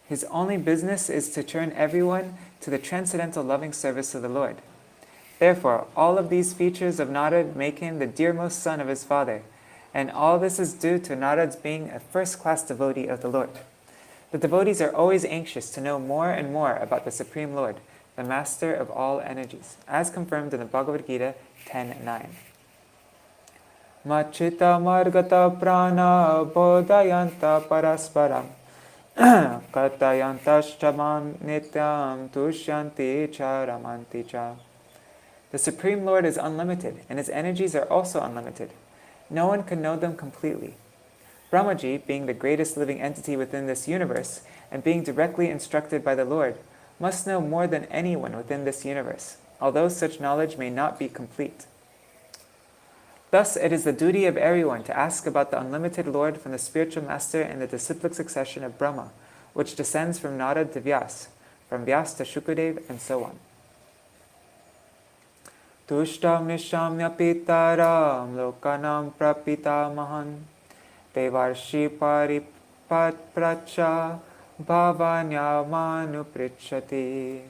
His only business is to turn everyone to the transcendental loving service of the Lord. Therefore, all of these features of Narad make him the dearmost son of his father, and all this is due to Narad's being a first-class devotee of the Lord. The devotees are always anxious to know more and more about the Supreme Lord, the master of all energies, as confirmed in the Bhagavad Gita 10:9. Machita margata prana bodhayanta parasparam Katayantaśchamam nityam tushyanti cha ramanti cha. The Supreme Lord is unlimited, and his energies are also unlimited. No one can know them completely. Brahmaji, being the greatest living entity within this universe, and being directly instructed by the Lord, must know more than anyone within this universe, although such knowledge may not be complete. Thus, it is the duty of everyone to ask about the unlimited Lord from the spiritual master in the disciplic succession of Brahma, which descends from Narad to Vyas, from Vyas to Shukadev, and so on. Tushtam nishamya pitaram lokanam prapita mahan devarshi paripat pracha bhavanya manu prichati.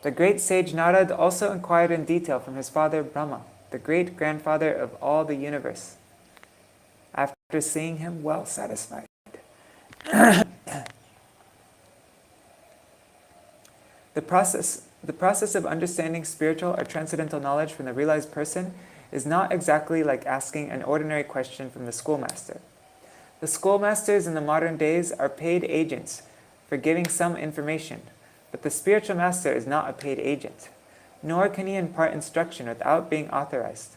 The great sage Narad also inquired in detail from his father Brahma, the great-grandfather of all the universe, after seeing him well satisfied. The process of understanding spiritual or transcendental knowledge from the realized person is not exactly like asking an ordinary question from the schoolmaster. The schoolmasters in the modern days are paid agents for giving some information, but the spiritual master is not a paid agent, nor can he impart instruction without being authorized.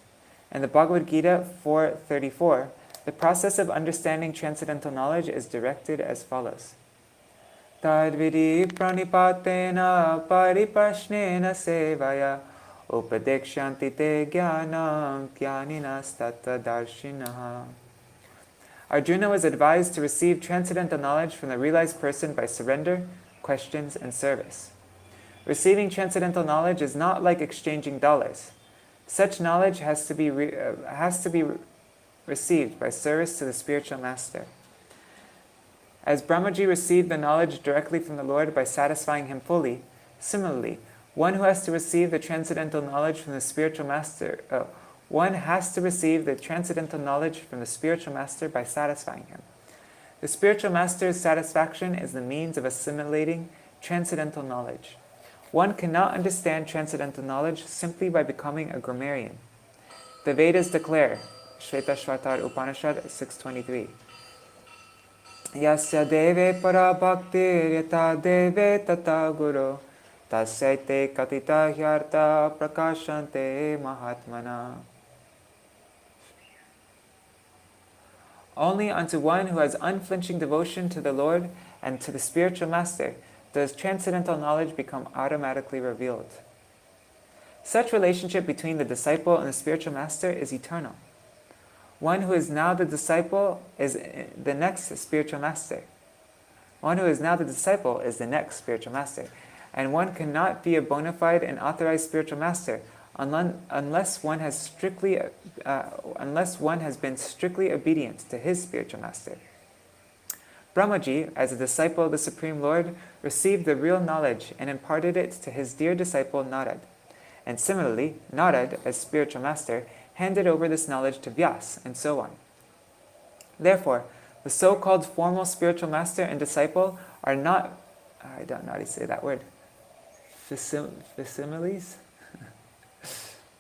In the Bhagavad Gita 4:34, the process of understanding transcendental knowledge is directed as follows. Tadvidi pranipatena pariprashnena sevaya upadekshanti te jnanam jnaninas tata darshinaha. Arjuna was advised to receive transcendental knowledge from the realized person by surrender, questions, and service. Receiving transcendental knowledge is not like exchanging dollars. Such knowledge has to be received by service to the spiritual master. As Brahmaji received the knowledge directly from the Lord by satisfying him fully, similarly, One who has to receive the transcendental knowledge from the spiritual master, one has to receive the transcendental knowledge from the spiritual master by satisfying him. The spiritual master's satisfaction is the means of assimilating transcendental knowledge. One cannot understand transcendental knowledge simply by becoming a grammarian. The Vedas declare, Shvetashvatar Upanishad 6.23, Yasya deve para bhakti yata deve tata guru tasyaite katita hyarta prakashante mahatmana. Only unto one who has unflinching devotion to the Lord and to the spiritual master does transcendental knowledge become automatically revealed. Such relationship between the disciple and the spiritual master is eternal. One who is now the disciple is the next spiritual master. One who is now the disciple is the next spiritual master. And one cannot be a bona fide and authorized spiritual master unless one has been strictly obedient to his spiritual master. Brahmaji, as a disciple of the Supreme Lord, received the real knowledge and imparted it to his dear disciple Narad. And similarly, Narad, as spiritual master, handed over this knowledge to Vyas, and so on. Therefore, the so-called formal spiritual master and disciple are not, I don't know how to say that word, facsimiles?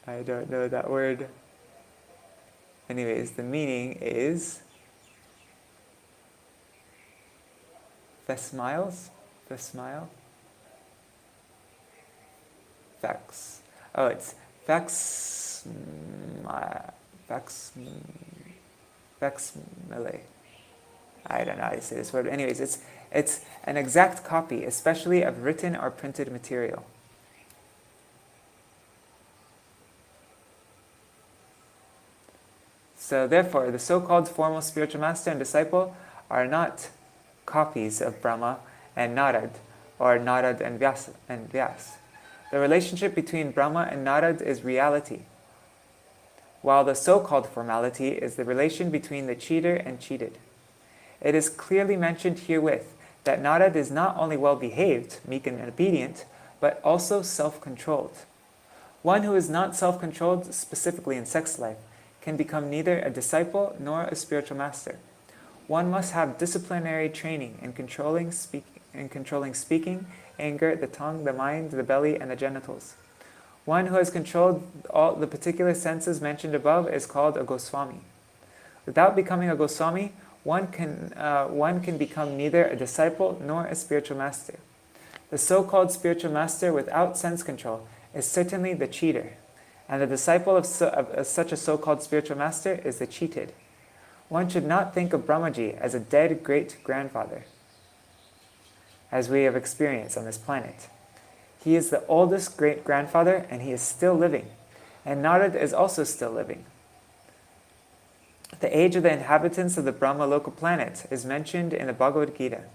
I don't know that word. Anyways, the meaning is facsimile? Fax. Oh, it's facsimile. I don't know how to say this word. Anyways, it's an exact copy, especially of written or printed material. So therefore, the so-called formal spiritual master and disciple are not copies of Brahma and Narad, or Narad and Vyas. The relationship between Brahma and Narad is reality, while the so-called formality is the relation between the cheater and cheated. It is clearly mentioned herewith that Narad is not only well-behaved, meek and obedient, but also self-controlled. One who is not self-controlled, specifically in sex life, can become neither a disciple nor a spiritual master. One must have disciplinary training in controlling speaking, anger, the tongue, the mind, the belly, and the genitals. One who has controlled all the particular senses mentioned above is called a Gosvāmī. Without becoming a Gosvāmī, one can become neither a disciple nor a spiritual master. The so-called spiritual master without sense control is certainly the cheater, and the disciple of such a so-called spiritual master is the cheated. One should not think of Brahmaji as a dead great-grandfather, as we have experienced on this planet. He is the oldest great-grandfather, and he is still living, and Narad is also still living. The age of the inhabitants of the Brahmaloka planet is mentioned in the Bhagavad Gita.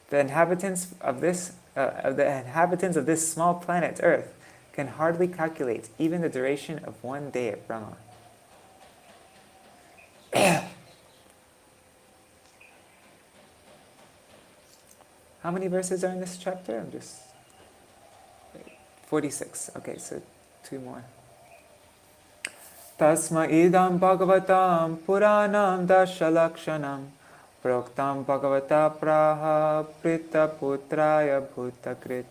The inhabitants of this small planet Earth can hardly calculate even the duration of one day at Brahma. How many verses are in this chapter? 46. Okay, so 2 more. Tasma idam bhagavatam puranam dashalakshanam proktam bhagavata praha prita putraya bhutakrit.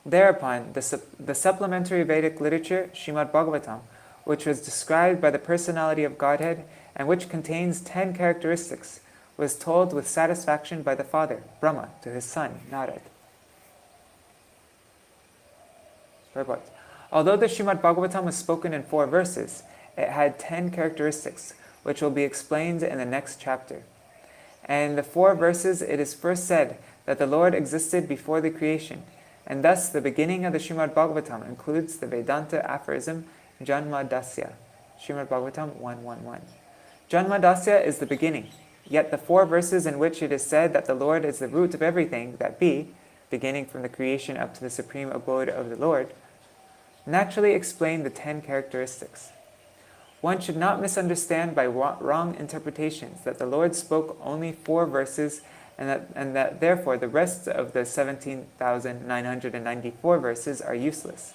Thereupon, the supplementary Vedic literature, Śrīmad-Bhāgavatam, which was described by the personality of Godhead and which contains 10 characteristics, was told with satisfaction by the father, Brahma, to his son, Narad. Purport. Although the Śrīmad-Bhāgavatam was spoken in 4 verses, it had 10 characteristics, which will be explained in the next chapter. And in the 4 verses, it is first said that the Lord existed before the creation, and thus the beginning of the Śrīmad-Bhāgavatam includes the Vedanta aphorism Janma Dasya, Śrīmad-Bhāgavatam 1.1.1. Janma Dasya is the beginning, yet the 4 verses in which it is said that the Lord is the root of everything that be, beginning from the creation up to the supreme abode of the Lord, naturally explain the 10 characteristics. One should not misunderstand by wrong interpretations that the Lord spoke only 4 verses and that therefore the rest of the 17,994 verses are useless.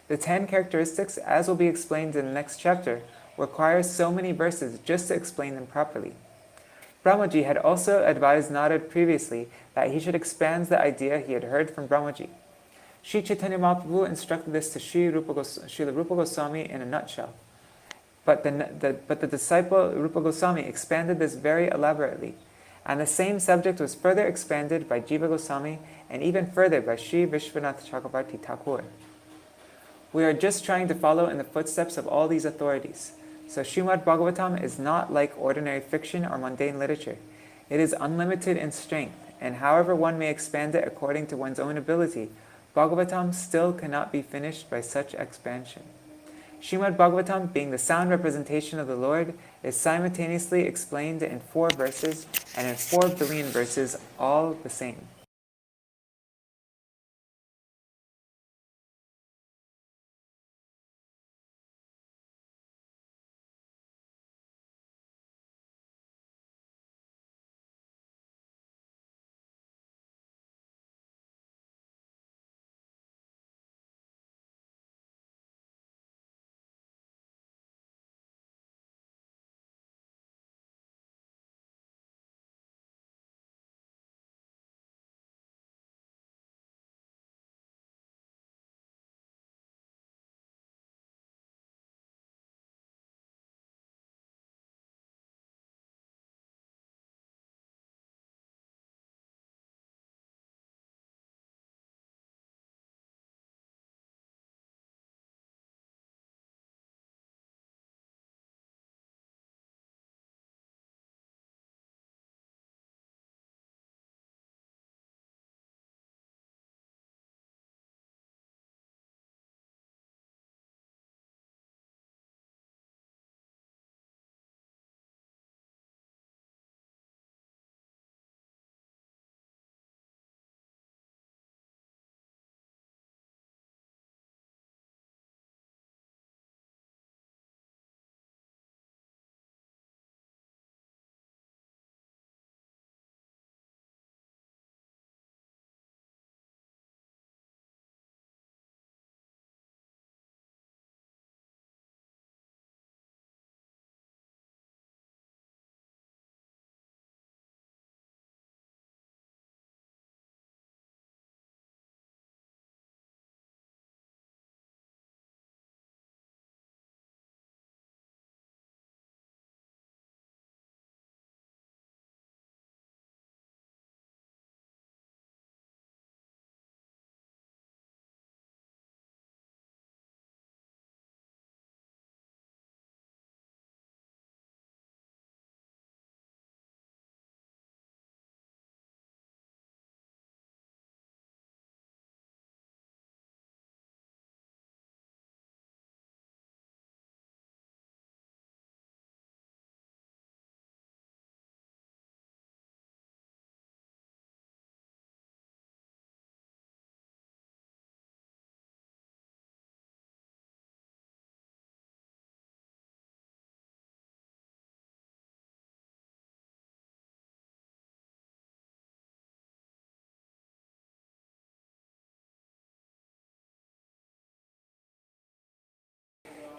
The 10 characteristics, as will be explained in the next chapter, require so many verses just to explain them properly. Brahmaji had also advised Narad previously that he should expand the idea he had heard from Brahmaji. Sri Chaitanya Mahaprabhu instructed this to Srila Rupa Gosvāmī in a nutshell. But the disciple Rupa Gosvāmī expanded this very elaborately, and the same subject was further expanded by Jiva Gosvāmī and even further by Sri Vishwanath Chakravarti Thakur. We are just trying to follow in the footsteps of all these authorities. So Śrīmad-Bhāgavatam is not like ordinary fiction or mundane literature. It is unlimited in strength, and however one may expand it according to one's own ability, Bhāgavatam still cannot be finished by such expansion. Śrīmad-Bhāgavatam, being the sound representation of the Lord, is simultaneously explained in 4 verses and in 4 billion verses, all the same.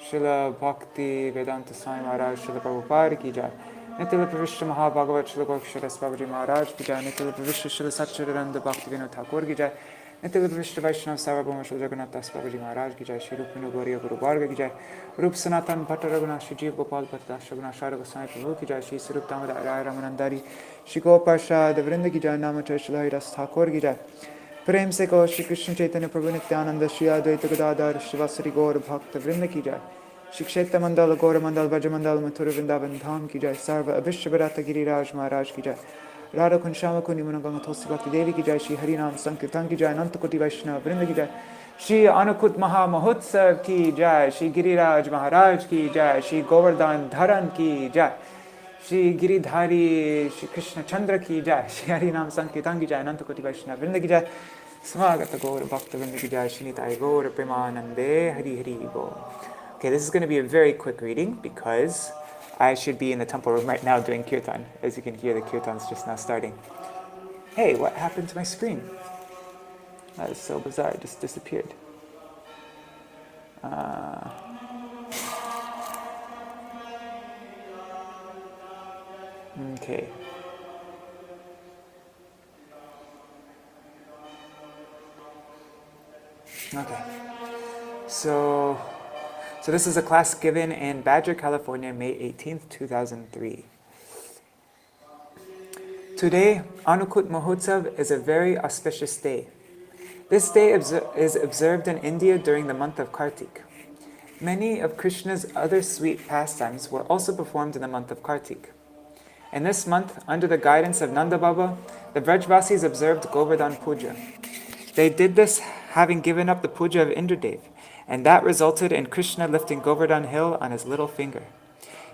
Srila Bhakti Vedanta Swami Mahārāja Srila Prabhupada ki jai. Nitya Pravishta Mahabhagavat Srila Gokshara Babaji Mahārāja ki jai. Nitya Pravishta Srila Satchidananda Bhakti Vinod Thakur ki jai. Nitya Pravishta Vaishnava Sarvabhauma Srila Jagannath Das Babaji Mahārāja ki jai. Shri Rupinu Gauriya Guru Varga ki jai. Rup Sanatan Bhatta Raghunath Shri Jeev Gopal Bhatta Raghunath Shara Goswami Prabhu ki jai. Shri Sarup Damodar Rai Ramanandari Shri Gopasha Vrinda ki jai. Namachay Srila Haridas Thakur ki jai. प्रेम से कहो श्री कृष्ण चैतन्य प्रभु नित्यानंद श्री अद्वैत गदाधर श्रीवासरी गौर भक्त वृंद की जय। श्री क्षेत्र मंडल गौर मंडल ब्रज मंडल मथुर वृंदावन धाम की जय। सर्व अविश्व विरत गिरिराज महाराज की जय। राधा कुंज श्याम कुंज मुन गंगा तुलसी भक्ति देवी की जय। श्री हरिनाम संकीर्तन की जय। अनंत कोटि वैष्णव वृंद की जय। श्री अन्नकूट महा महोत्सव की जय। श्री गिरिराज महाराज की जय। श्री गोवर्धन धरन की जय। श्री गिरिधारी श्री कृष्ण चंद्र की जय। श्री हरिनाम संकीर्तन की जय। अनंत कोटि वैष्णव वृंद की जय। Swagata Gaur Bhakta Vrinda ki jai. Shinitai Gaur Premanande Hari Hari Bo. Okay, this is going to be a very quick reading because I should be in the temple room right now doing kirtan. As you can hear, the kirtan's just now starting. Hey, what happened to my screen? That is so bizarre, it just disappeared. Okay. Okay. So this is a class given in Badger, California, May 18th, 2003. Today, Annakut Mahotsav is a very auspicious day. This day is observed in India during the month of Kartik. Many of Krishna's other sweet pastimes were also performed in the month of Kartik. In this month, under the guidance of Nanda Baba, the Vrajvasis observed Govardhan Puja. They did this having given up the puja of Indradev, and that resulted in Krishna lifting Govardhan hill on his little finger.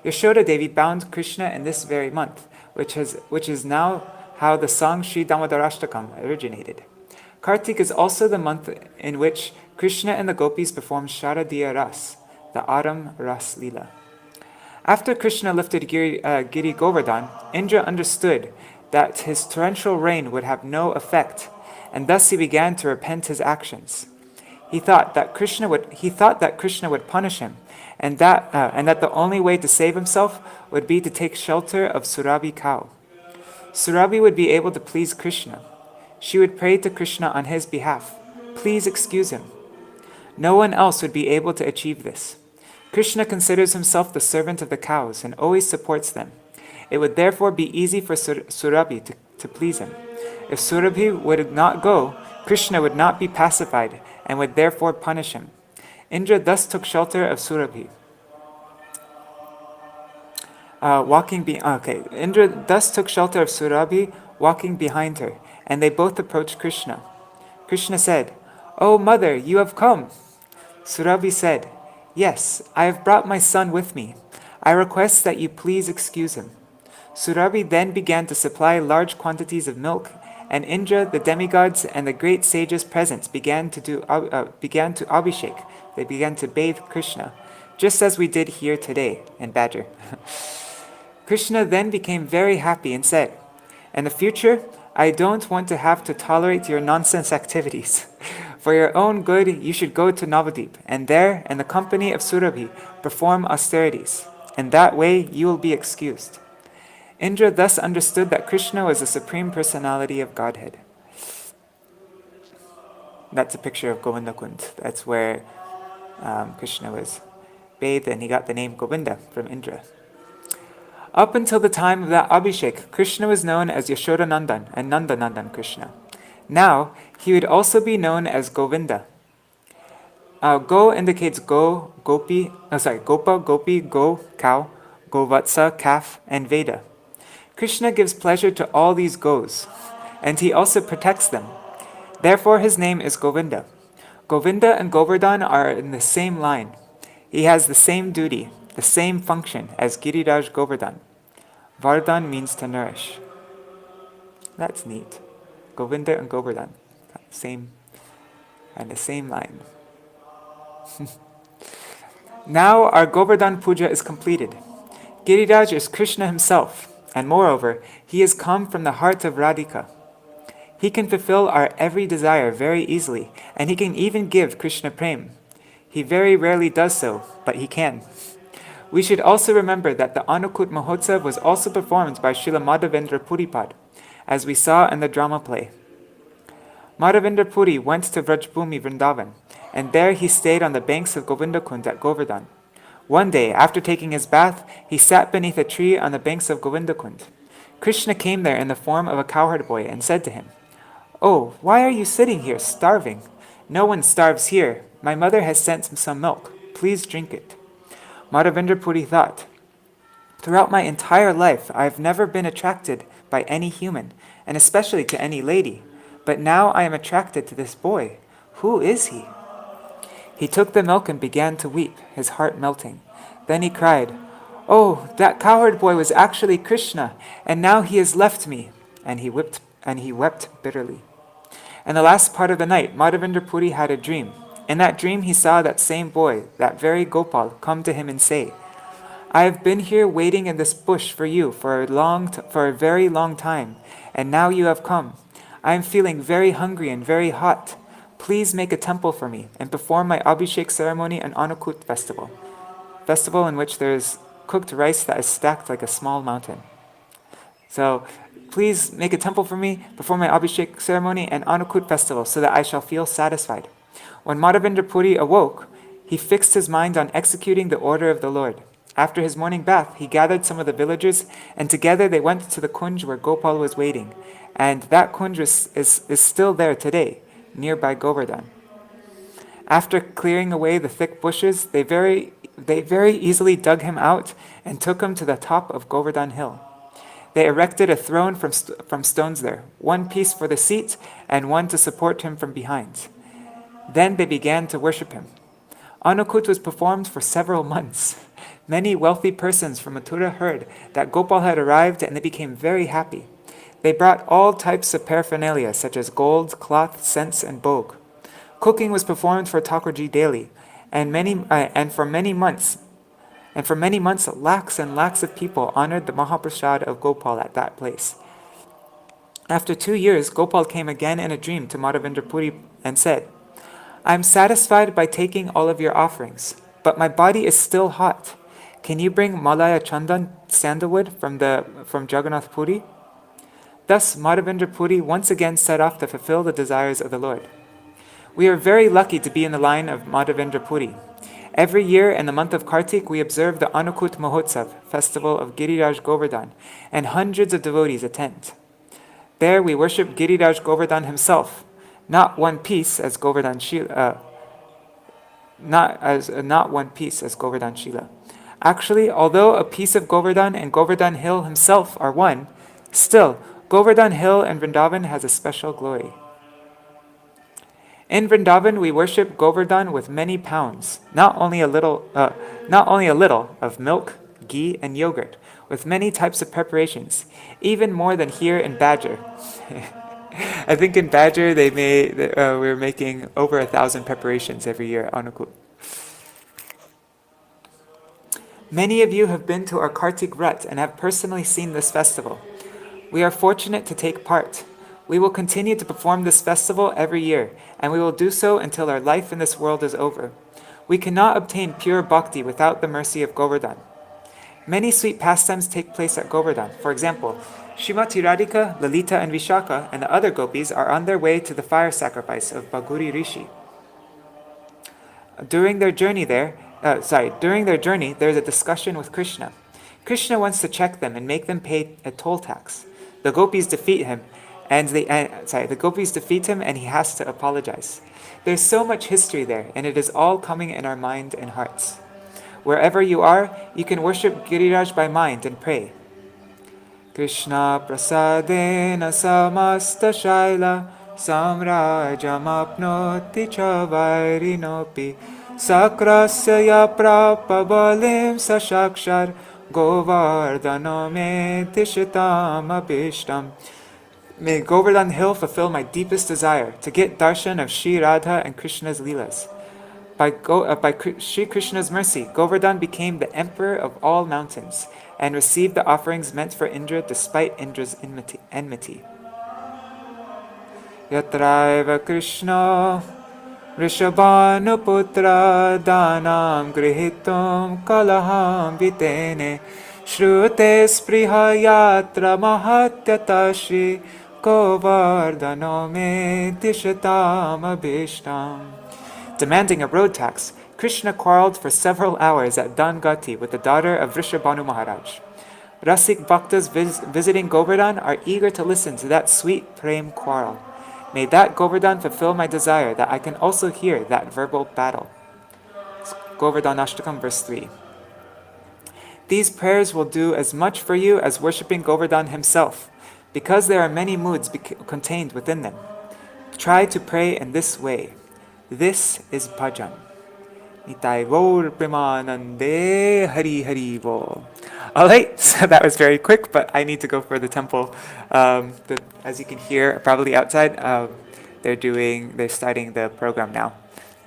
Yashoda Devi bound Krishna in this very month, which is now how the song Sri Damodarashtakam originated. Kartik is also the month in which Krishna and the gopis performed Sharadiya Ras, the autumn Ras Leela. After Krishna lifted Giri Govardhan, Indra understood that his torrential rain would have no effect, and thus he began to repent his actions. He thought that Krishna would punish him, and that the only way to save himself would be to take shelter of Surabhi cow. Surabhi would be able to please Krishna. She would pray to Krishna on his behalf. Please excuse him. No one else would be able to achieve this. Krishna considers himself the servant of the cows and always supports them. It would therefore be easy for Surabhi to please him. If Surabhi would not go, Krishna would not be pacified and would therefore punish him. Indra thus took shelter of Surabhi. Indra thus took shelter of Surabhi, walking behind her, and they both approached Krishna. Krishna said, "Oh mother, you have come." Surabhi said, "Yes, I have brought my son with me. I request that you please excuse him." Surabhi then began to supply large quantities of milk, and Indra, the demigods, and the great sages present began to abhishek. They began to bathe Krishna, just as we did here today in Badger. Krishna then became very happy and said, "In the future, I don't want to have to tolerate your nonsense activities. For your own good, you should go to Navadip, and there, in the company of Surabhi, perform austerities. In that way, you will be excused." Indra thus understood that Krishna was the Supreme Personality of Godhead. That's a picture of Govinda Kund. That's where Krishna was bathed, and he got the name Govinda from Indra. Up until the time of that Abhishek, Krishna was known as Yashodanandan and Nandanandan Krishna. Now, he would also be known as Govinda. Go indicates Gopa, Gopi, Go, cow, Govatsa, calf, and Veda. Krishna gives pleasure to all these Gos, and he also protects them. Therefore, his name is Govinda. Govinda and Govardhan are in the same line. He has the same duty, the same function as Giriraj Govardhan. Vardhan means to nourish. That's neat. Govinda and Govardhan, same, and the same line. Now our Govardhan Puja is completed. Giriraj is Krishna himself, and moreover, he has come from the heart of Radhika. He can fulfill our every desire very easily, and he can even give Krishna prem. He very rarely does so, but he can. We should also remember that the Annakut Mahotsav was also performed by Srila Madhavendra Puripad, as we saw in the drama play. Madhavendra Puri went to Vrajbhumi Vrindavan, and there he stayed on the banks of Govindakund at Govardhan. One day, after taking his bath, he sat beneath a tree on the banks of Govindakund. Krishna came there in the form of a cowherd boy and said to him, "Oh, why are you sitting here starving? No one starves here. My mother has sent some milk. Please drink it." Madhavendra Puri thought, "Throughout my entire life, I have never been attracted by any human, and especially to any lady. But now I am attracted to this boy. Who is he?" He took the milk and began to weep, his heart melting. Then he cried, "Oh, that cowherd boy was actually Krishna, and now he has left me." And he wept bitterly. In the last part of the night, Madhavendra Puri had a dream. In that dream, he saw that same boy, that very Gopal, come to him and say, I have been here waiting in this bush for you for a very long time, and now you have come. I am feeling very hungry and very hot. Please make a temple for me and perform my Abhishek ceremony and Annakuta festival in which there is cooked rice that is stacked like a small mountain. So please make a temple for me, perform my Abhishek ceremony and Annakuta festival so that I shall feel satisfied. When Madhavendra Puri awoke, he fixed his mind on executing the order of the Lord. After his morning bath, he gathered some of the villagers, and together they went to the kunj where Gopal was waiting. And that kunj is still there today, nearby Govardhan. After clearing away the thick bushes, they very easily dug him out and took him to the top of Govardhan hill. They erected a throne from stones there, one piece for the seat and one to support him from behind. Then they began to worship him. Annakuta was performed for several months. Many wealthy persons from Mathura heard that Gopal had arrived and they became very happy. They brought all types of paraphernalia such as gold, cloth, scents, and bhog. Cooking was performed for Thakurji daily, and for many months, lakhs and lakhs of people honored the Mahaprasad of Gopal at that place. After 2 years, Gopal came again in a dream to Madhavendra Puri and said, I am satisfied by taking all of your offerings, but my body is still hot. Can you bring Malaya Chandan sandalwood from Jagannath Puri? Thus, Madhavendra Puri once again set off to fulfill the desires of the Lord. We are very lucky to be in the line of Madhavendra Puri. Every year in the month of Kartik, we observe the Annakuta Mahotsav, festival of Giriraj Govardhan, and hundreds of devotees attend. There we worship Giriraj Govardhan himself, not one piece as Govardhan Śrīla. Not one piece as Govardhan Śrīla. Actually, although a piece of Govardhan and Govardhan Hill himself are one, still, Govardhan Hill and Vrindavan has a special glory. In Vrindavan, we worship Govardhan with many pounds, not only a little of milk, ghee, and yogurt, with many types of preparations, even more than here in Badger. I think in Badger we're making over 1,000 preparations every year at Annakuta. Many of you have been to our Kartik Rat and have personally seen this festival. We are fortunate to take part. We will continue to perform this festival every year, and we will do so until our life in this world is over. We cannot obtain pure bhakti without the mercy of Govardhan. Many sweet pastimes take place at Govardhan. For example, Srimati Radhika, Lalita, and Vishaka and the other gopis are on their way to the fire sacrifice of Bhaguri Rishi. During their journey, there is a discussion with Krishna. Krishna wants to check them and make them pay a toll tax. The gopis defeat him, and he has to apologize. There's so much history there, and it is all coming in our mind and hearts. Wherever you are, you can worship Giriraj by mind and pray. Krishna prasadena samasta shaila samrajam apnoti cha vairinopi sakrasya prapabalim sashakshar govardhano me tishitam abhishtam. May Govardhan Hill fulfill my deepest desire to get darshan of Shri Radha and Krishna's Leelas. By Shri Krishna's mercy, Govardhan became the emperor of all mountains and received the offerings meant for Indra despite Indra's enmity. Yatraiva Krishna Rishabhanuputra Danam Grihitum Kalaham Vitene Shrute Spriha Yatra Mahatyata Shri Govardhano Me Tishatam Abhishtam. Demanding a road tax, Krishna quarreled for several hours at Dangati with the daughter of Vrishabhanu Mahārāja. Rasik Bhaktas visiting Govardhan are eager to listen to that sweet prem quarrel. May that Govardhan fulfill my desire that I can also hear that verbal battle. Govardhan Ashtakam, verse 3. These prayers will do as much for you as worshipping Govardhan himself, because there are many moods contained within them. Try to pray in this way. This is bhajan. Nitai Gaur Premanande Hari Hari Bo. Alright, so that was very quick, but I need to go for the temple. As you can hear, probably outside, they're starting the program now.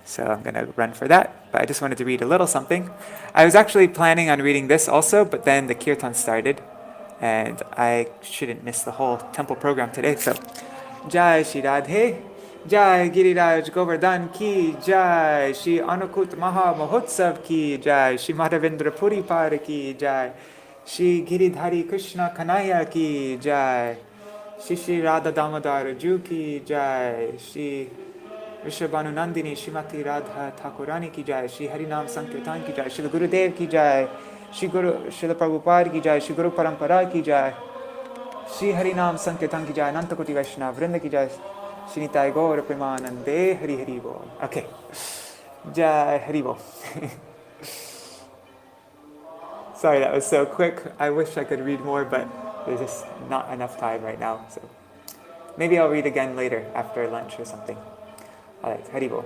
So I'm going to run for that, but I just wanted to read a little something. I was actually planning on reading this also, but then the kirtan started, and I shouldn't miss the whole temple program today. So, Jai Shri Radhe, Jai Giriraj Govardhan ki Jai, Shri Annakuta Maha Mahotsav ki Jai, Shri Madhavendra Puri Par ki Jai, Shri Giridhari Krishna Kanaya ki Jai, Shri Radha Damodar Ju ki Jai, Shri Rishabhanu Nandini Shrimati Radha Thakurani ki Jai, Shri Harinam Sankirtan ki Jai, Shri Gurudev ki Jai, Shri Prabhupada ki Jai, Shri Guru Parampara ki Jai, Shri Harinam Sankirtan ki Jai, Anantakoti Vaishnava Vrinda ki Jai, Shri Nitai Gaura Premanande Hari Hari Bol. Okay. Jai Hari Bol. Sorry, that was so quick. I wish I could read more, but there's just not enough time right now. So maybe I'll read again later after lunch or something. All right, Hari Bol.